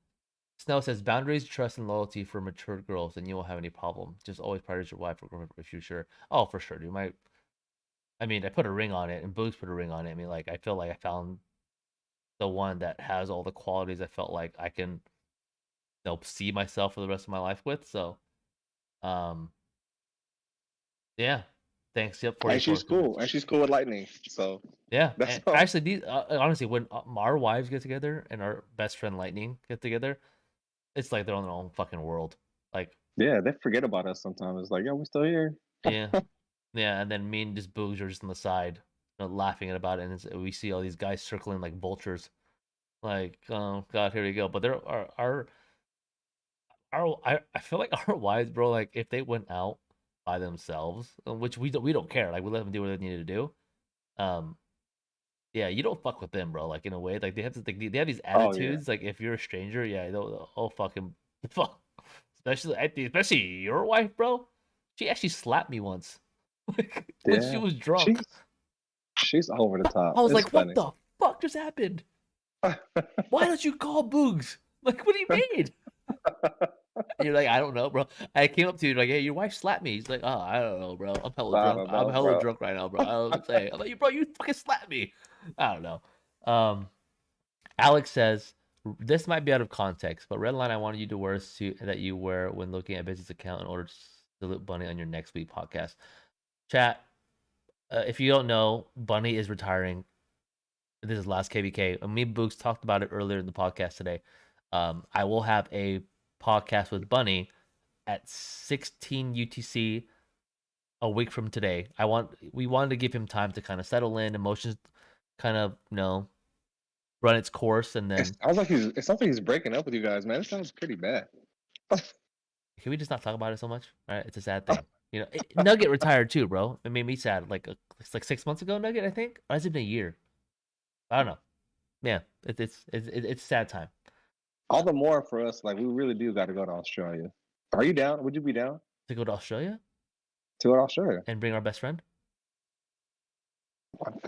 Snow says boundaries, trust, and loyalty for mature girls, and you won't have any problem. Just always prioritize your wife if you're sure. Oh, for sure, dude. I mean, I put a ring on it, and Boogs put a ring on it. I mean, like, I feel like I found the one that has all the qualities I felt like I can, see myself for the rest of my life with. So, um, yeah. Thanks. Yep, And 44. she's cool. And she's cool with lightning. So Yeah, that's and all. actually, these honestly, when our wives get together and our best friend Lightning get together, it's like they're on their own fucking world. Like, Yeah, they forget about us sometimes. It's like, yeah, we're still here. yeah, yeah, and then me and just Boogs are just on the side, laughing about it, and we see all these guys circling like vultures. Like, oh god, here we go. But there are I feel like our wives, bro. Like, if they went out by themselves, which we don't care. Like, we let them do what they need to do. Um, Yeah, you don't fuck with them, bro. Like in a way, like they have these Oh yeah. attitudes. Like if you're a stranger, yeah, they'll fucking fuck. Especially your wife, bro. She actually slapped me once, like when she Yeah. was drunk. She's she's over the top. I was It's like, "What funny. the fuck just happened? Why don't you call Boogs? Like, what do you mean?" And you're like, "I don't know, bro." I came up to you like, "Hey, your wife slapped me." He's like, "Oh, I don't know, bro. I'm hella I drunk. don't I'm know, hella bro. drunk right now, bro. I don't know what to say." I'm like, "Bro, you fucking slapped me." I don't know. Um, Alex says, this might be out of context, but red line I wanted you to wear a suit that you wear when looking at a business account in order to salute Bunny on your next week podcast. Chat, if you don't know, Bunny is retiring. This is last KVK. Me and Books talked about it earlier in the podcast today. I will have a podcast with Bunny at 16 UTC a week from today. We wanted to give him time to kind of settle in, emotions kind of, run its course, and then It sounds like he's breaking up with you guys, man. It sounds pretty bad. can we just not talk about it so much? All right, it's a sad thing. Nugget retired too, bro. It made me sad. It's like 6 months ago, Nugget. I think, or has it been a year? I don't know. Yeah, it's a sad time All the more for us, like we really do got to go to Australia. Are you down? Would you be down to go to Australia to go to Australia? and bring our best friend.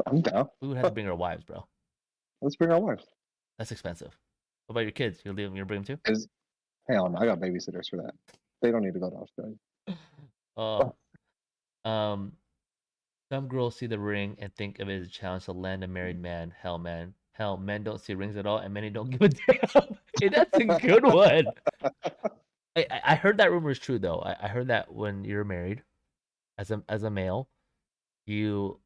I'm down. We would have to bring our wives, bro. Let's bring our wives. That's expensive. What about your kids? You'll leave them. You'll bring them Is hell no, I got babysitters for that. They don't need to go to Australia. too. Oh, um, some girls see the ring and think of it as a challenge to land a married man. Hell, man, Hell, men don't see rings at all, and many don't give a damn. Hey, that's a good one. I heard that rumor is true though. I heard that when you're married, as a male, you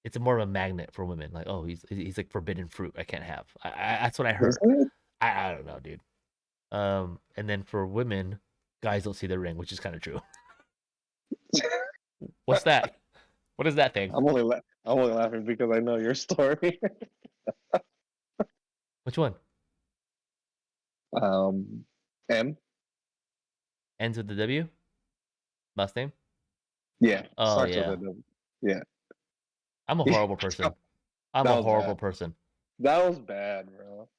it's more of a magnet for women. Like, oh, he's like forbidden fruit. I can't have. That's what I heard. Isn't it? I don't know, dude. And then for women, guys don't see the ring, which is kind of true. What's that? What is that thing? I'm only laughing because I know your story. Which one? M. Ends with the W? Last name? Yeah. Oh Starts with yeah. a W. Yeah. I'm a horrible person. I'm That a was horrible bad. person. That was bad, bro.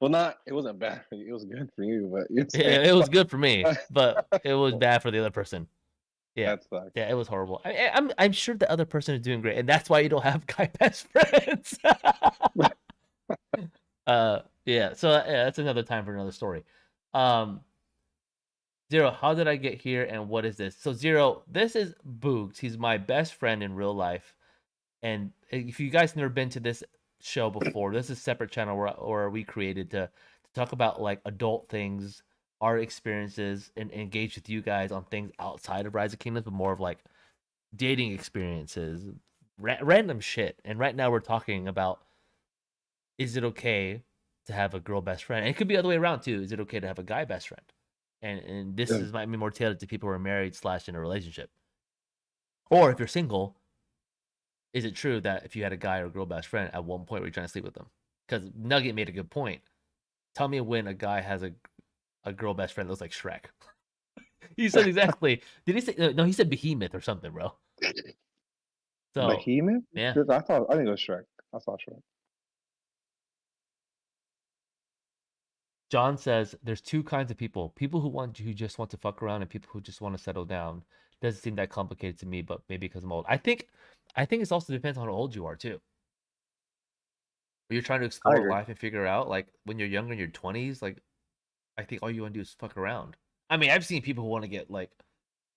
Well, not. It wasn't bad for you. It was good for you, but you're saying It was good for me, but it was bad for the other person. Yeah. that sucks. Yeah, it was horrible. I'm sure the other person is doing great, and that's why you don't have guy best friends. Yeah. So yeah, that's another time for another story. Zero, how did I get here, and what is this? So Zero, this is Boogs. He's my best friend in real life, and if you guys never been to this show before, this is a separate channel where we created to talk about like adult things, our experiences, and engage with you guys on things outside of Rise of Kingdoms, but more of like dating experiences, random shit. And right now we're talking about, is it okay to have a girl best friend? And it could be the other way around too. Is it okay to have a guy best friend? And this is might be more tailored to people who are married / in a relationship. Or if you're single, is it true that if you had a guy or a girl best friend at one point were you trying to sleep with them? Because Nugget made a good point. Tell me when a guy has a girl best friend that looks like Shrek. He said exactly. Did he say no? He said Behemoth or something, bro. So Behemoth? yeah. I think it was Shrek. I saw Shrek. John says there's two kinds of people: people who just want to fuck around, and people who just want to settle down. Doesn't seem that complicated to me, but maybe because I'm old. I think it also depends on how old you are too. When you're trying to I explore agree. life and figure out, like when you're younger in your 20s, like I think all you want to do is fuck around. I mean, I've seen people who want to get like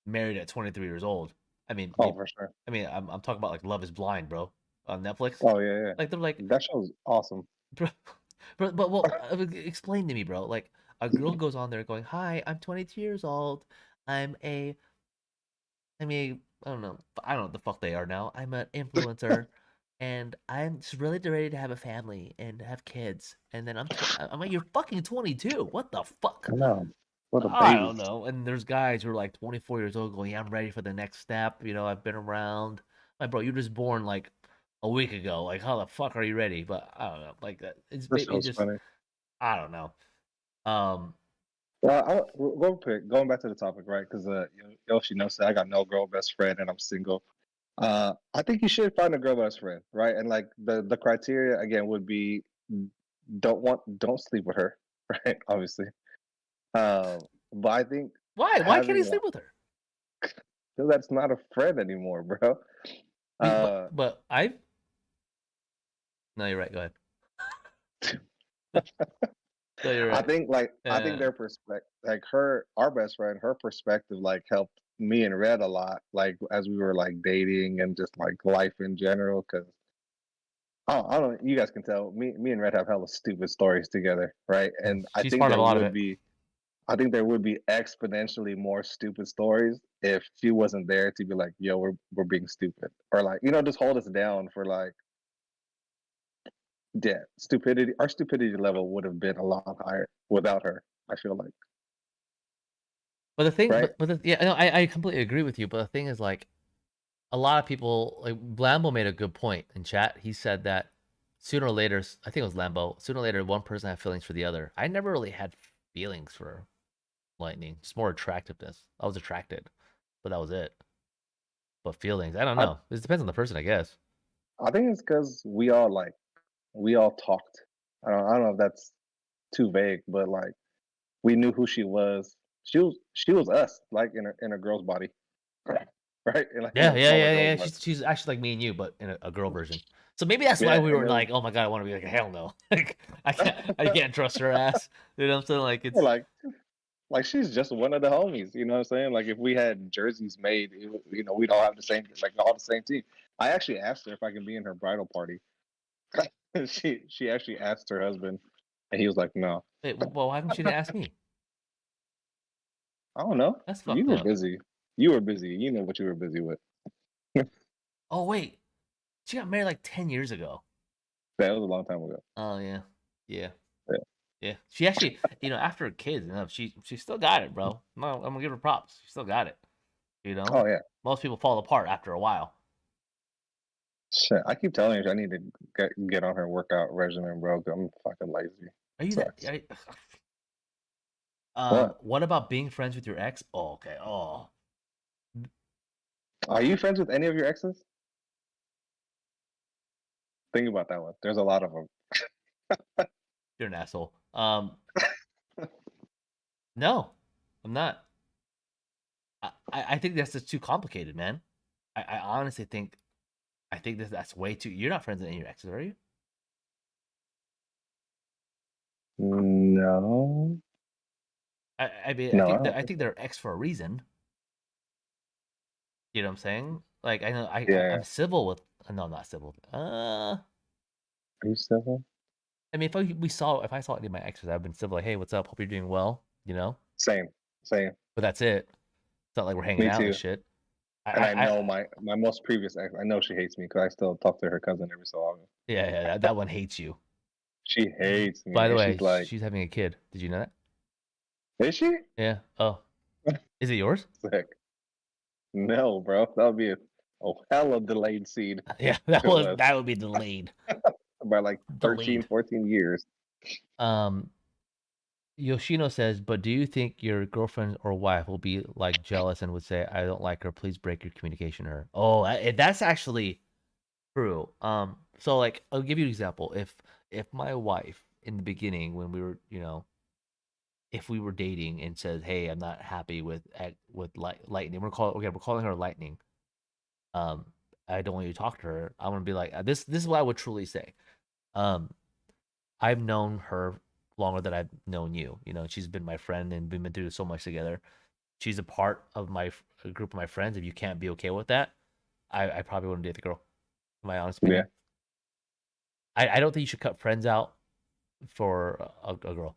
married at 23 years old. I mean, Oh, for sure. I'm talking about like Love Is Blind, bro, on Netflix. Oh yeah, yeah. Like they're like, That show's awesome. bro, but well, explain to me, bro. Like a girl goes on there going, "Hi, I'm 22 years old. I'm a, I mean, I don't know what the fuck they are now. I'm an influencer, and I'm just really ready to have a family and have kids. And then I'm like, you're fucking 22. What the fuck? I know. What a I baby. don't know. And there's guys who are like 24 years old going, yeah, I'm ready for the next step. You know, I've been around. Like, bro, you just born like a week ago. Like, how the fuck are you ready? But I don't know. Like, it's That maybe show's just, funny. I don't know. Um, Well, real quick, going back to the topic, right? Because Yoshi knows that I got no girl best friend and I'm single. I think you should find a girl best friend, right? And like the criteria again would be don't sleep with her, right? Obviously. But I think why? Why can't he having sleep with her? that's not a friend anymore, bro. But I've. No, you're right. Go ahead. No, you're I right. think I think their perspective, like our best friend, her perspective, like helped me and Red a lot, like as we were like dating and just like life in general. Because I don't, you guys can tell me and Red have hella stupid stories together, right? And She's part of a lot of it. I think there would be exponentially more stupid stories if she wasn't there to be like, yo, we're being stupid, or like just hold us down for like, yeah, stupidity. Our stupidity level would have been a lot higher without her. I feel like, But the thing, right? yeah, no, I completely agree with you. But the thing is, like, a lot of people, like Lambo made a good point in chat. He said that sooner or later, I think it was Lambo. Sooner or later, one person had feelings for the other. I never really had feelings for Lightning. Just more attractiveness. I was attracted, but that was it. But feelings, I don't I know. This depends on the person, I guess. I think it's because we all talked. I don't know if that's too vague, but like we knew who she was. She was us, like in a girl's body, right? Like in Yeah, a yeah, smaller yeah, girl's yeah. body. She's actually like me and you, but in a girl version. So maybe that's why Yeah, we and were then like, oh my god, I want to be like, hell no. Like I can't trust her ass. You know what I'm saying? Like we're it's like she's just one of the homies. You know what I'm saying? Like if we had jerseys made, we'd all have the same, like all the same team. I actually asked her if I can be in her bridal party. She actually asked her husband, and he was like, "No." Wait, well, why haven't you asked me? I don't know. That's You fucked were up. busy. You were busy. You know what you were busy with. Oh wait, she got married like 10 years ago. That was a long time ago. Oh yeah, yeah, Yeah. yeah. She actually, after her kids and stuff, she still got it, bro. I'm gonna give her props. She still got it. You know, Oh yeah. most people fall apart after a while. Shit. I keep telling her I need to get on her workout regimen, bro. 'Cause I'm fucking lazy. Are you that? Sucks. What? What about being friends with your ex? Oh, okay. Oh, Are you friends with any of your exes? Think about that one. There's a lot of them. you're an asshole. No, I'm not. I think that's just too complicated, man. I honestly think that's way too. You're not friends with any of your exes, are you? No. I mean, No, I don't I think think so. they're ex for a reason. You know what I'm saying? Like I know Yeah. I'm civil with. No, I'm not civil. Are you civil? I mean, if I saw any of my exes, I've been civil. Like, hey, what's up? Hope you're doing well. You know, Same. Same. but that's it. It's not like we're hanging Me out and too. shit. And I I know my most previous ex. I know she hates me because I still talk to her cousin every so often. yeah, that one hates you. She hates me, By the and way, she's like, she's having a kid. Did you know that? "Is she?" Yeah. Oh, is it yours? Sick. No, bro. That would be a hella delayed seed Yeah, if it was that would be delayed. by like 13, Delayed. 14 years. Um, Yoshino says, but do you think your girlfriend or wife will be like jealous and would say, "I don't like her. Please break your communication to her." Oh, that's actually true. So like, I'll give you an example. If my wife in the beginning, when we were, if we were dating and said, "Hey, I'm not happy with Lightning," we're calling her Lightning. Um, I don't want you to talk to her. I'm gonna be like, this is what I would truly say. Um, I've known her longer than I've known you. She's been my friend and we've been through so much together. She's a part of a group of my friends. If you can't be okay with that, I probably wouldn't date the girl. My honest Yeah, opinion. I don't think you should cut friends out for a girl.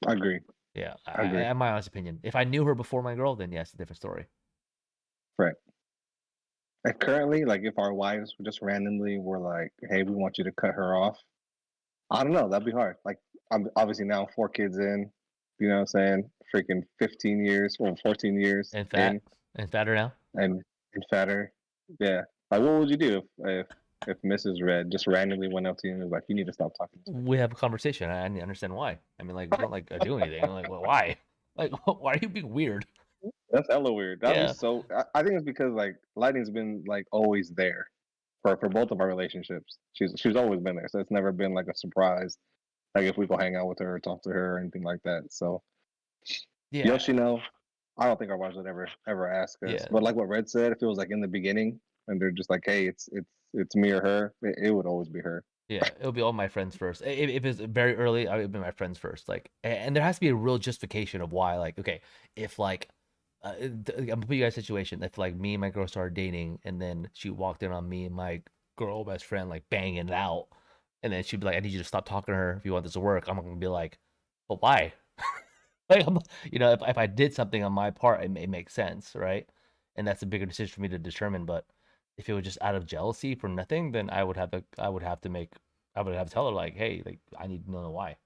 I agree. Yeah, I agree. my honest opinion. If I knew her before my girl, then yes, a different story. Right. And currently, like, if our wives just randomly were like, "Hey, we want you to cut her off," I don't know. That'd be hard. Like, I'm obviously now 4 kids in. You know what I'm saying? Freaking 15 years or 14 years And in, fatter now. and fatter. Yeah. Like, what would you do if Mrs. Red just randomly went up to you and was like, "You need to stop talking to me"? We have a conversation. I understand why. I mean, like, it's not like I do anything. I'm like, well, why? Like, why are you being weird? That's hella weird. That'd be Yeah, so. I think it's because like Lightning's been like always there for both of our relationships. She's always been there, so it's never been like a surprise. Like if we go hang out with her or talk to her or anything like that. So yeah, Yoshino, I don't think our wives would ever ask us. yeah, But like what Red said, if it was like in the beginning and they're just like, hey, it's me or her, it would always be her. yeah. It'll be all my friends first. If it's very early, I would be my friends first. Like, and there has to be a real justification of why. Like, okay, if like, I'm gonna put you guys in a situation. If like me and my girl started dating, and then she walked in on me and my girl best friend like banging it out, and then she'd be like, "I need you to stop talking to her if you want this to work." I'm gonna be like, "But why?" Like, if I did something on my part, it makes sense, right? And that's a bigger decision for me to determine. But if it was just out of jealousy for nothing, then I would have to tell her like, hey, like I need to know why.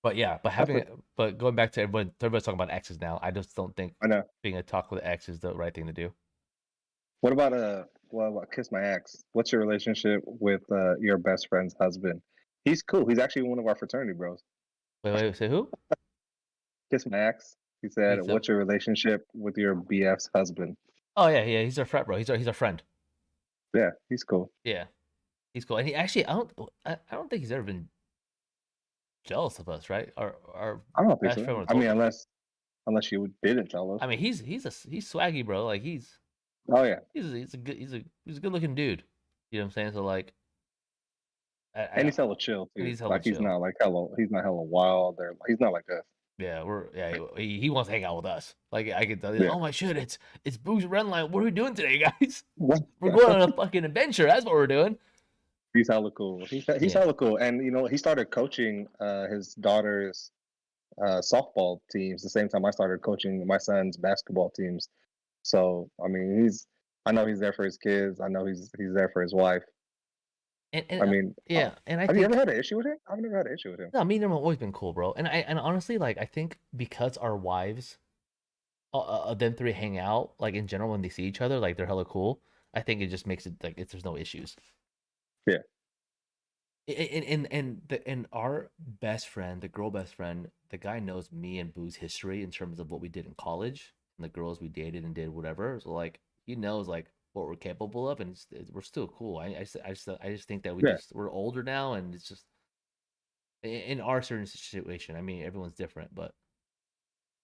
But yeah, That's what but going back to everybody's talking about exes now. I just don't think I know. being a talk with ex is the right thing to do. What about Kiss My Ex? What's your relationship with your best friend's husband? He's cool. He's actually one of our fraternity bros. Say who? Kiss My Ex. He said, He's a "What's your relationship with your BF's husband?" Oh yeah, he's our frat bro. He's our friend. Yeah, he's cool. Yeah, he's cool. And he actually, I don't think he's ever been jealous of us, right? Our I don't think best so. friend was I mean, also. unless you didn't tell us. I mean, he's swaggy, bro. Like Oh yeah, he's a good looking dude. You know what I'm saying? So like, and I he's hella chill and too. he's hella Like he's chill. not like hella. He's not hella wild or he's not like us. Yeah, he wants to hang out with us. Like I could tell you, Yeah. oh my shit, it's Boogs Red Line. What are we doing today, guys? What? We're going on a fucking adventure. That's what we're doing. He's hella cool. He's Yeah. hella cool, and you know he started coaching his daughter's softball teams the same time I started coaching my son's basketball teams. So I mean, I know he's there for his kids. I know he's there for his wife. And I mean, yeah, and I have you ever think had an issue with him? I've never had an issue with him. no, me and him have always been cool, bro. And honestly, like I think because our wives, them three hang out, like in general when they see each other, like they're hella cool. I think it just makes it like there's no issues. Yeah. And our best friend, the girl best friend, the guy knows me and Boo's history in terms of what we did in college and the girls we dated and did whatever. So like he knows like what we're capable of, and we're still cool. I just think that Yeah. we're older now, and it's just in our certain situation. I mean, everyone's different, but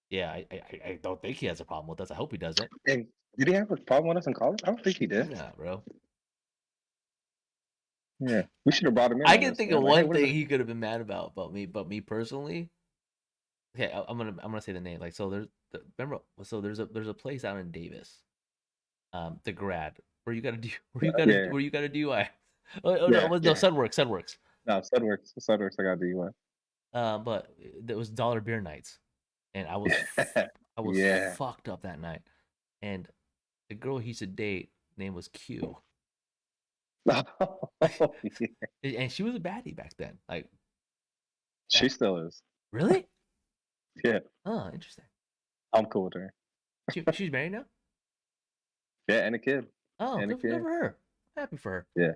yeah, I don't think he has a problem with us. I hope he doesn't. And did he have a problem with us in college? I don't think he did. Nah, bro. Yeah, we should have brought him in I on can this. think Man. of Like, hey, one what is thing it? he could have been mad about me, but me personally, okay, I'm gonna say the name. Like, so remember, so there's a place out in Davis, the Grad, where you gotta do Yeah, where you gotta DUI. Oh no, yeah, no, yeah. Sunworks. No, Sudworks. Sudworks. I got DUI. But there was dollar beer nights, and I was Yeah. fucked up that night, and the girl he used to date name was Q, Oh, yeah. and she was a baddie back then. Like, She still is. really? Yeah, Oh, interesting. I'm cool with her. She's married now. Yeah, and a kid. Oh, And a good kid. for her. Happy for her. Yeah.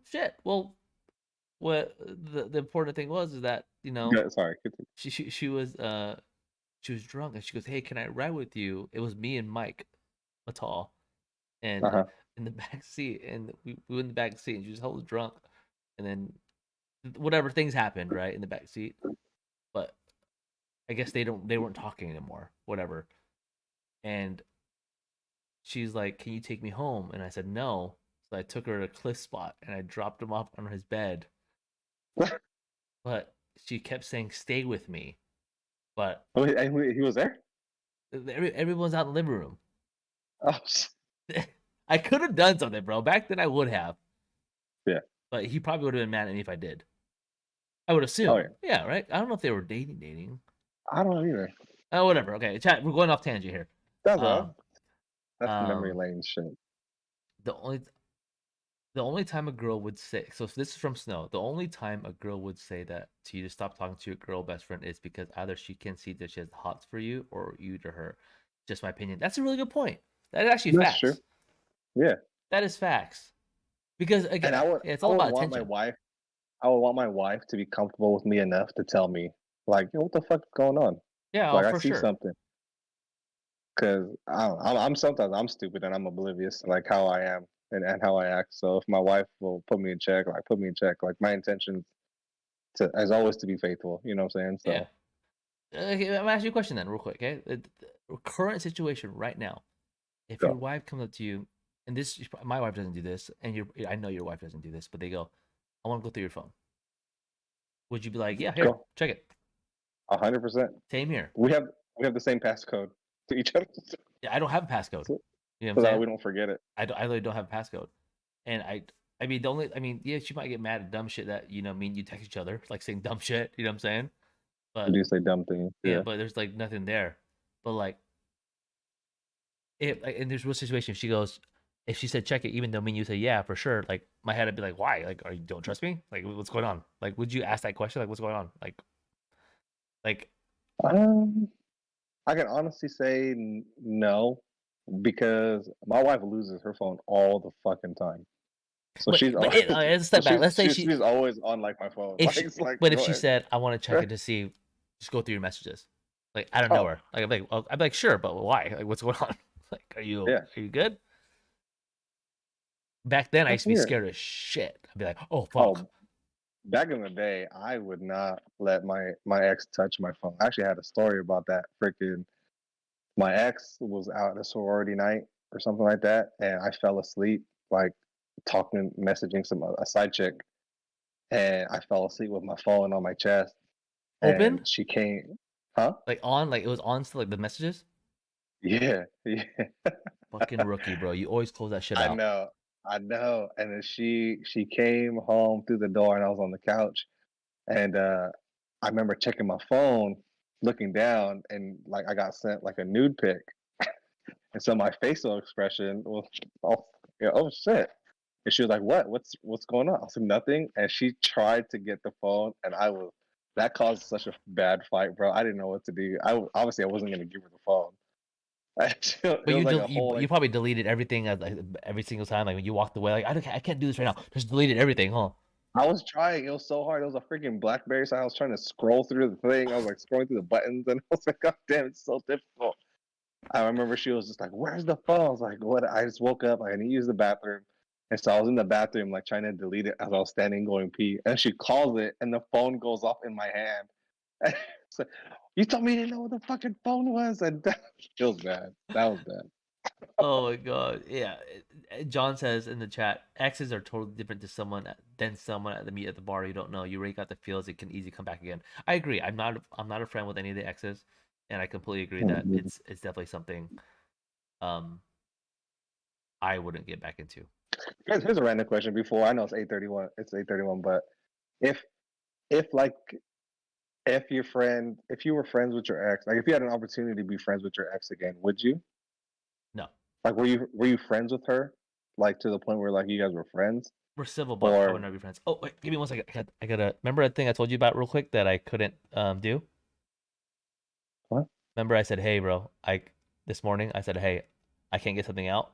Shit. Well, what the important thing was is that Sorry. Continue. she was drunk and she goes, "Hey, can I ride with you?" It was me and Mike Matal, and Uh-huh. in the back seat, and we were in the back seat, and she was hella drunk, and then whatever things happened right in the back seat, but I guess they weren't talking anymore, whatever, and she's like, "Can you take me home?" And I said no, so I took her to a cliff spot and I dropped him off on his bed, but she kept saying, "Stay with me," but Oh, he was there? everyone's out in the living room. Oh, I could have done something, bro. Back then, I would have. yeah. But he probably would have been mad at me if I did. I would Oh, assume. yeah. Yeah, right? I don't know if they were dating. I don't know either. Oh, whatever. Okay, chat. We're going off tangent here. That's Um, that's memory um, lane shit. the only time a girl would say so this is from Snow. The only time a girl would say that to you to stop talking to your girl best friend is because either she can see that she has the hots for you or you to her. Just my opinion. That's a really good point. That is actually That's true. facts. Yeah. That is facts. Because And again, it's I all would about want attention. I would want my wife to be comfortable with me enough to tell me, like, yo, what the fuck is going on? Yeah, Like, I for see sure. something. Because I'm sometimes I'm stupid and I'm oblivious, like how I am and how I act. So if my wife will put me in check, like put me in check, like my intention as always to be faithful. You know what I'm saying? Yeah. So Okay, I'm gonna ask you a question then, real quick. Okay, the current situation right now. If your go, wife comes up to you, and my wife doesn't do this, and I know your wife doesn't do this, but they go, "I want to go through your phone." Would you be like, "Yeah, here, go, check it"? 100%. Same here. We have the same passcode to each other, Yeah, I don't have a passcode. so, You know what so I'm that saying? we don't forget it. I literally don't have a passcode, and I mean, yeah, she might get mad at dumb shit that me and you text each other, like saying dumb shit. You know what I'm saying? We But do say dumb things. yeah, Yeah. but there's like nothing there. But like, if like, in this real situation, if she said check it, even though me and you say yeah for sure, like my head would be like, why? Like, are you don't trust me? Like, what's going on? Like, would you ask that question? Like, what's going on? Like, Um, I can honestly say no, because my wife loses her phone all the fucking time. So she's but always let's step back. Let's say she's always on like my phone. if Like she, it's like but if go she ahead. said I want to check it to see, just go through your messages, like I don't know Oh her. Like I'd be like sure, but why? Like, what's going on? Like, yeah, are you good? Back then, I used that's to be weird. scared as shit. I'd be like, oh fuck. Oh, back in the day, I would not let my ex touch my phone. I actually had a story about that. Freaking, my ex was out at a sorority night or something like that, and I fell asleep like talking, messaging a side chick, and I fell asleep with my phone on my chest, and Open, she came, huh? like on, like it was on still, like the messages. Yeah, yeah. Fucking rookie, bro. You always close that shit I out. know. I know. And then she came home through the door, and I was on the couch, and I remember checking my phone, looking down, and like I got sent like a nude pic, and so my facial expression was, oh, yeah, oh shit. And she was like, "What? What's going on?" I said, "Nothing." And she tried to get the phone, and I was that caused such a bad fight, bro. I didn't know what to do. Obviously I wasn't gonna give her the phone. It But was you like del a whole you like probably deleted everything like every single time. Like when you walked away, like I can't do this right now. Just deleted everything, huh? I was trying. It was so hard. It was a freaking BlackBerry, so I was trying to scroll through the thing. I was like scrolling through the buttons, and I was like, "God damn, it's so difficult." I remember she was just like, "Where's the phone?" I was like, "What?" I just woke up. I need to use the bathroom, and so I was in the bathroom, like trying to delete it as I was standing going pee. And she calls it, and the phone goes off in my hand. So, you told me you didn't know what the fucking phone was, and it was bad. That was bad. Oh my god, yeah. John says in the chat, exes are totally different to someone than someone at the meet at the bar you don't know. You already got the feels; it can easily come back again. I agree. I'm not a friend with any of the exes, and I completely agree that Mhm. it's definitely something um I wouldn't get back into. Here's a random question. Before I know it's 8:31. It's 8:31, but if if like if you were friends with your ex, like if you had an opportunity to be friends with your ex again, would you? No, Like, were you friends with her, like to the point where like you guys were friends, we're civil, but I would or not be friends. Oh, wait, give me 1 second. I gotta remember that thing I told you about real quick that I couldn't do. what? Remember, I said, "Hey, bro, I this morning I said, hey, I can't get something out.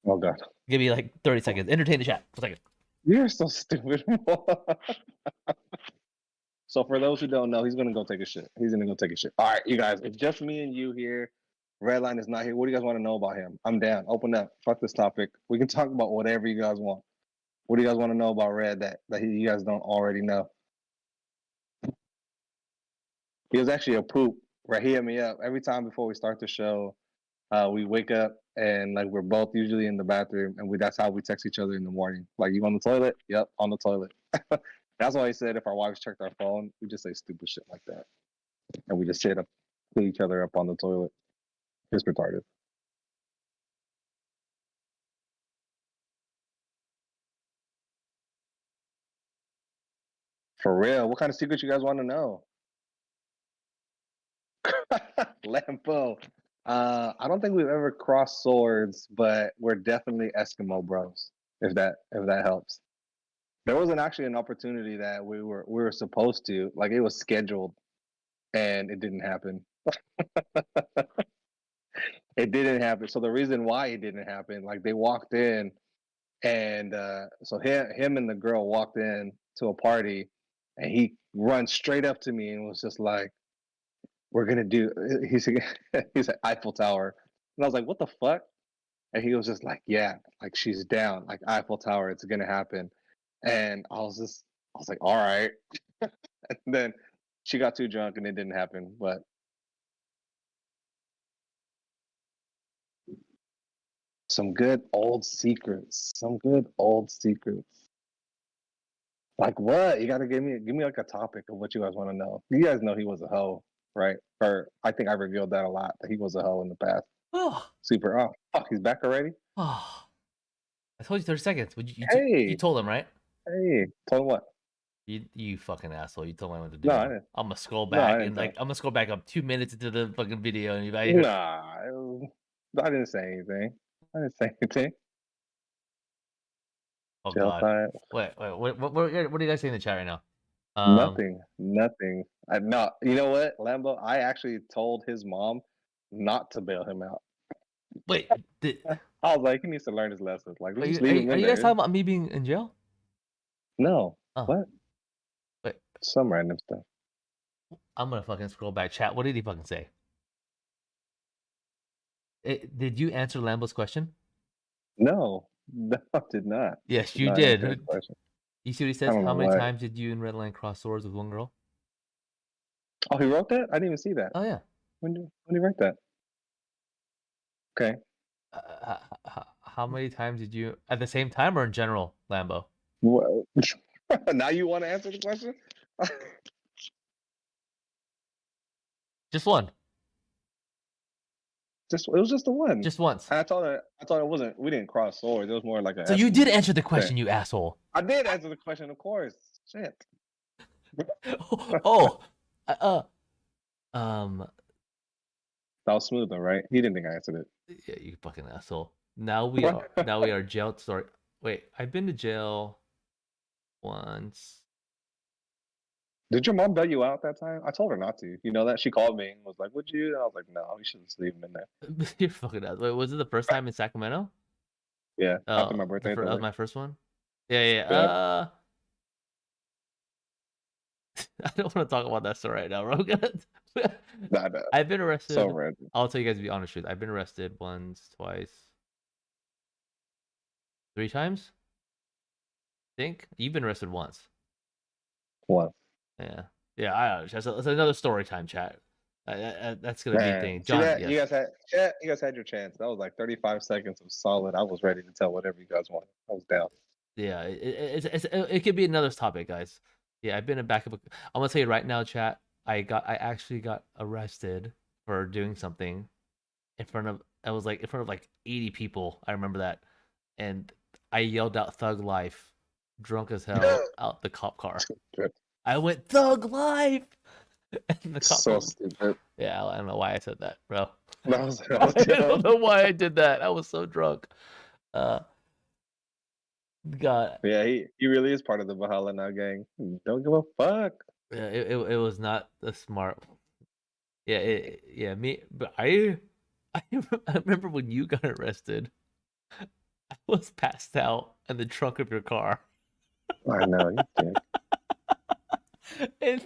Oh God, Give me like 30 seconds. Entertain the chat for a second." you're so stupid. So for those who don't know, he's gonna go take a shit. He's gonna go take a shit. All right, you guys, it's just me and you here. Redline is not here. What do you guys want to know about him? I'm down. Open up. Fuck this topic. We can talk about whatever you guys want. What do you guys want to know about Red that you guys don't already know? He was actually a poop. Right, he hit me up every time before we start the show. We wake up and like we're both usually in the bathroom, and that's how we text each other in the morning. Like, you on the toilet? Yep, on the toilet. That's why he said if our wives checked our phone, we just say stupid shit like that, and we just sit up to each other up on the toilet. It's retarded. For real. What kind of secrets you guys want to know? Lampo. I don't think we've ever crossed swords, but we're definitely Eskimo bros. If that helps. There wasn't actually an opportunity that we were supposed to, like it was scheduled, and it didn't happen. It didn't happen. So the reason why it didn't happen, like they walked in, and so him and the girl walked in to a party, and he runs straight up to me and was just like, "We're gonna do." He's he's at Eiffel Tower, and I was like, "What the fuck?" And he was just like, "Yeah, like she's down, like Eiffel Tower, it's gonna happen." And I was like, "All right." And then she got too drunk and it didn't happen. But some good old secrets. Some good old secrets. Like what? You gotta give me like a topic of what you guys want to know. You guys know he was a hoe, right? Or I think I revealed that a lot, that he was a hoe in the past. Oh, Super. Oh, fuck, he's back already? oh. I told you 30 seconds. You Hey, told him, right? hey. Told him what? You fucking asshole. You told me what to No, I do. didn't. I'm gonna scroll No, I back didn't and tell like him. I'm gonna scroll back up 2 minutes into the fucking video and you Nah, I didn't say anything. I didn't say anything. oh Jail god. time. What are you guys saying in the chat right now? Nothing. Nothing. No, you know what, Lambo? I actually told his mom not to bail him out. Wait, did, I was like, he needs to learn his lessons. Like, are just you leave him are in you guys there. talking about me being in jail? No. Oh, What? wait. Some random stuff. I'm gonna fucking scroll back. Chat. What did he fucking say? Did you answer Lambo's question? No. No, I did not. Yes, Did you not answer his did. question. You see what he I says? don't know How many what. times did you and Redline cross swords with one girl? Oh, he wrote that? I didn't even see that. Oh yeah. When did he write that? Okay. How many times did you at the same time or in general, Lambo? Well, now you want to answer the question? Just one. Just it was just the one. Just once. I thought it wasn't. We didn't cross swords. It was more like a. So you did escalation answer the thing. question, you asshole. I did answer the question, of course. Shit. Oh, uh, um, That was smooth though, right? He didn't think I answered it. yeah, you fucking asshole. Now we are jailed. Sorry, wait. I've been to jail once. Did your mom bail you out that time? I told her not to. You know that? She called me and was like, "Would you?" And I was like, "No, you should just leave him in there." You're fucking asshole. Wait, was it the first time in Sacramento? Yeah, after Oh, my birthday. that was my first one. Yeah, yeah. Yeah. I don't want to talk about that story right now, bro. Nah, I've been arrested. so random. I'll tell you guys to be honest truth. I've been arrested once, twice, 3 times. I think you've been arrested once. What? Yeah, yeah. I don't know. That's another story time, chat. That's gonna be a Man, thing. see John, that? yes. You guys had your chance. That was like 35 seconds of solid. I was ready to tell whatever you guys wanted. I was down. Yeah, it could be another topic, guys. Yeah, I've been a backup. I'm gonna tell you right now, chat. I actually got arrested for doing something in front of. I was like in front of like 80 people. I remember that, and I yelled out "Thug Life," drunk as hell, out the cop car. Good. I went "Thug Life," and the cop. So stupid. Yeah, I don't know why I said that, bro. That was I don't know why I did that. I was so drunk. God. Yeah, he really is part of the Valhalla now gang. Don't give a fuck. Yeah, it was not the smart. Yeah, me. But I remember when you got arrested. I was passed out in the trunk of your car, I know you did. and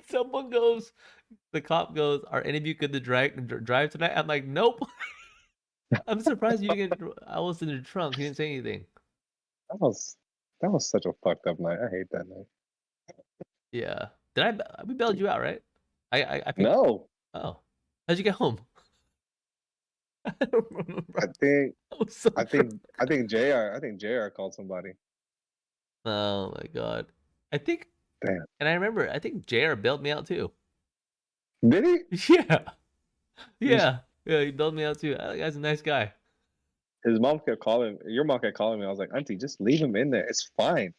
the cop goes, "Are any of you good to drive tonight?" I'm like, "Nope." I'm surprised you didn't. I was in the trunk. He didn't say anything. That was such a fucked up night. I hate that night. Yeah. We bailed you out, right? I picked. No, Oh, how'd you get home? I don't remember. I think I was so I drunk. think JR called somebody. Oh my god. I think, Damn. and I remember, I think JR bailed me out too. Did he? Yeah. Yeah. Yeah, he bailed me out too. That guy's a nice guy. His mom kept calling. Your mom kept calling me. I was like, Auntie, just leave him in there. It's fine.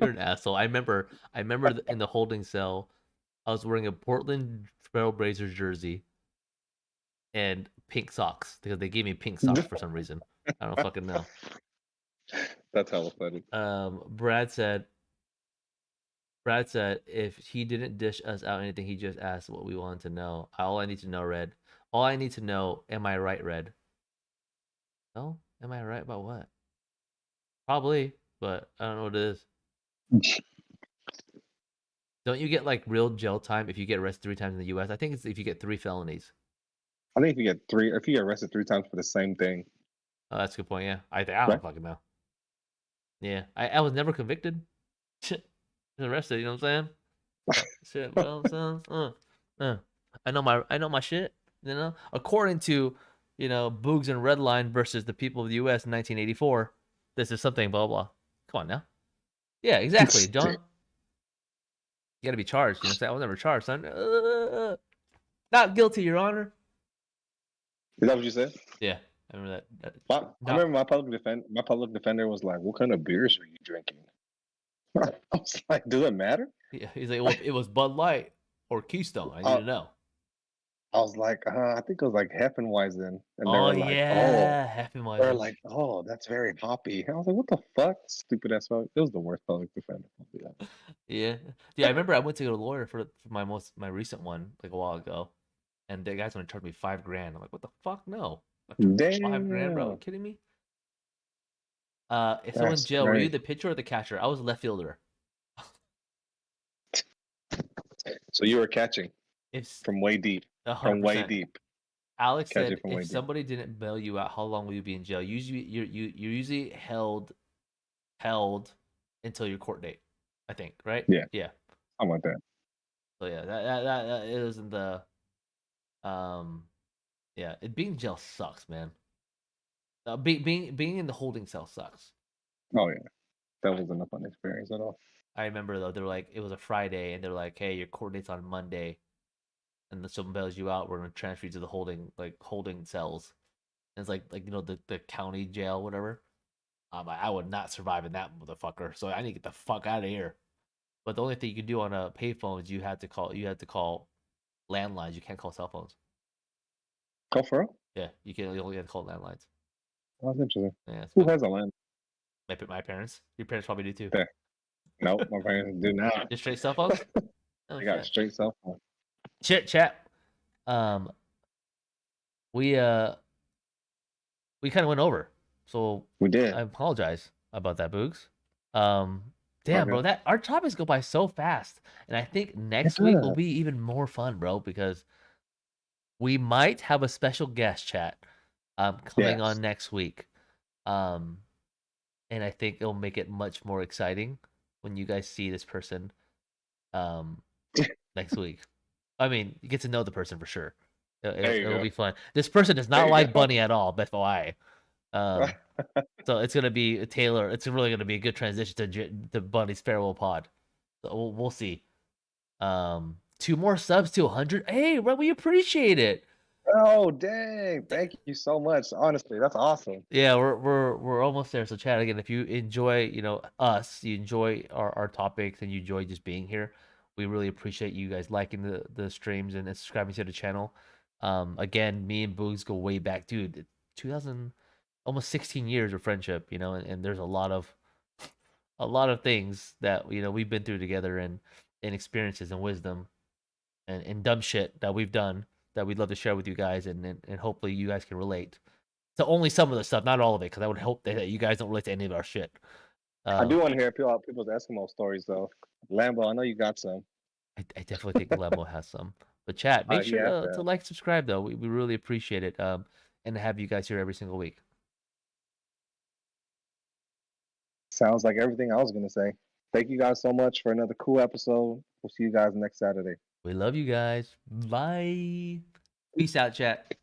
You're an asshole. I remember in the holding cell, I was wearing a Portland Trail Blazers jersey and pink socks because they gave me pink socks for some reason. I don't fucking know. That's hella funny. Brad said if he didn't dish us out anything, he just asked what we wanted to know. All I need to know, Red. All I need to know, am I right, Red? No? Am I right about what? Probably, but I don't know what it is. Don't you get like real jail time if you get arrested 3 times in the US? I think it's if you get 3 felonies. I think if you get arrested 3 times for the same thing. Oh, that's a good point, yeah. I don't Right. fucking know. Yeah. I was never convicted. Shit. I was arrested, you know what I'm saying? Shit, bro. So, I know my shit, you know? According to, Boogs and Redline versus the people of the US in 1984, this is something, blah, blah. Come on now. Yeah, exactly, John. You gotta be charged, you know what I'm saying? I was never charged, son. Not guilty, Your Honor. Is that what you said? Yeah, I remember that. I remember my public defender was like, "What kind of beers were you drinking?" I was like, "Does it matter?" Yeah, he's like, well, it was Bud Light or Keystone. I need to know. I was like, I think it was like Heffenweisen, and they Oh were like, yeah, they were Heffenweisen. like, "Oh, that's very hoppy." I was like, "What the fuck, stupid ass fuck." It was the worst public defender. Yeah, I remember I went to get a lawyer for my recent one like a while ago, and the guy's gonna charge me $5,000. I'm like, what the fuck? No, $5,000, bro? Are you Damn. kidding me? If someone in That's jail, were you great. the pitcher or the catcher? I was a left fielder. So you were catching If from way deep. From way 100%. deep. Alex Catching said, from way if deep. somebody didn't bail you out, how long will you be in jail? Usually, you're usually held until your court date. I think, right? Yeah. Yeah. I want that. So yeah, that isn't the yeah. Being in jail sucks, man. Being in the holding cell sucks. Oh yeah. That wasn't a fun experience at all. I remember though, they were like, it was a Friday, and they're like, hey, your court date's on Monday. and then someone bails you out, we're gonna transfer you to the holding cells. And it's like the county jail, whatever. I would not survive in that motherfucker. So I need to get the fuck out of here. But the only thing you can do on a payphone is you have to call landlines. You can't call cell phones. Oh, for real? Yeah, you only have to call landlines. That's interesting. Yeah, Who has a land? my parents. Your parents probably do too. There. Nope, my parents do not. Just straight cell phones. Oh, They got shit. straight cell phone. Chit chat. We kind of went over, so We did. I apologize about that, Boogs. Damn, bro, Okay. that our topics go by so fast, and I think next It week will does. be even more fun, bro, because we might have a special guest chat coming Yes. on next week. And I think it'll make it much more exciting when you guys see this person next week. I mean, you get to know the person for sure. There you It'll go. be fun. This person does There not you like go. Bunny at all, Beth I. So it's gonna be Taylor. It's really gonna be a good transition to Bunny's farewell pod. So we'll see. 2 more subs to 100. Hey, bro, we appreciate it. Oh dang! Thank you so much. Honestly, that's awesome. Yeah, we're almost there. So chat again. If you enjoy, us, you enjoy our topics, and you enjoy just being here, we really appreciate you guys liking the streams and subscribing to the channel. Again, me and Boogs go way back, dude. 2000, almost 16 years of friendship, and there's a lot of things that we've been through together, and experiences and wisdom and dumb shit that we've done that we'd love to share with you guys, and hopefully you guys can relate to only some of the stuff, not all of it, because I would hope that you guys don't relate to any of our shit. I do want to hear people's Eskimo stories though. Lambo, I know you got some. I definitely think Lembo has some. But chat, make sure Yeah, to like, subscribe though. We really appreciate it. And to have you guys here every single week. sounds like everything I was gonna say. Thank you guys so much for another cool episode. We'll see you guys next Saturday. We love you guys. Bye. Peace out, chat.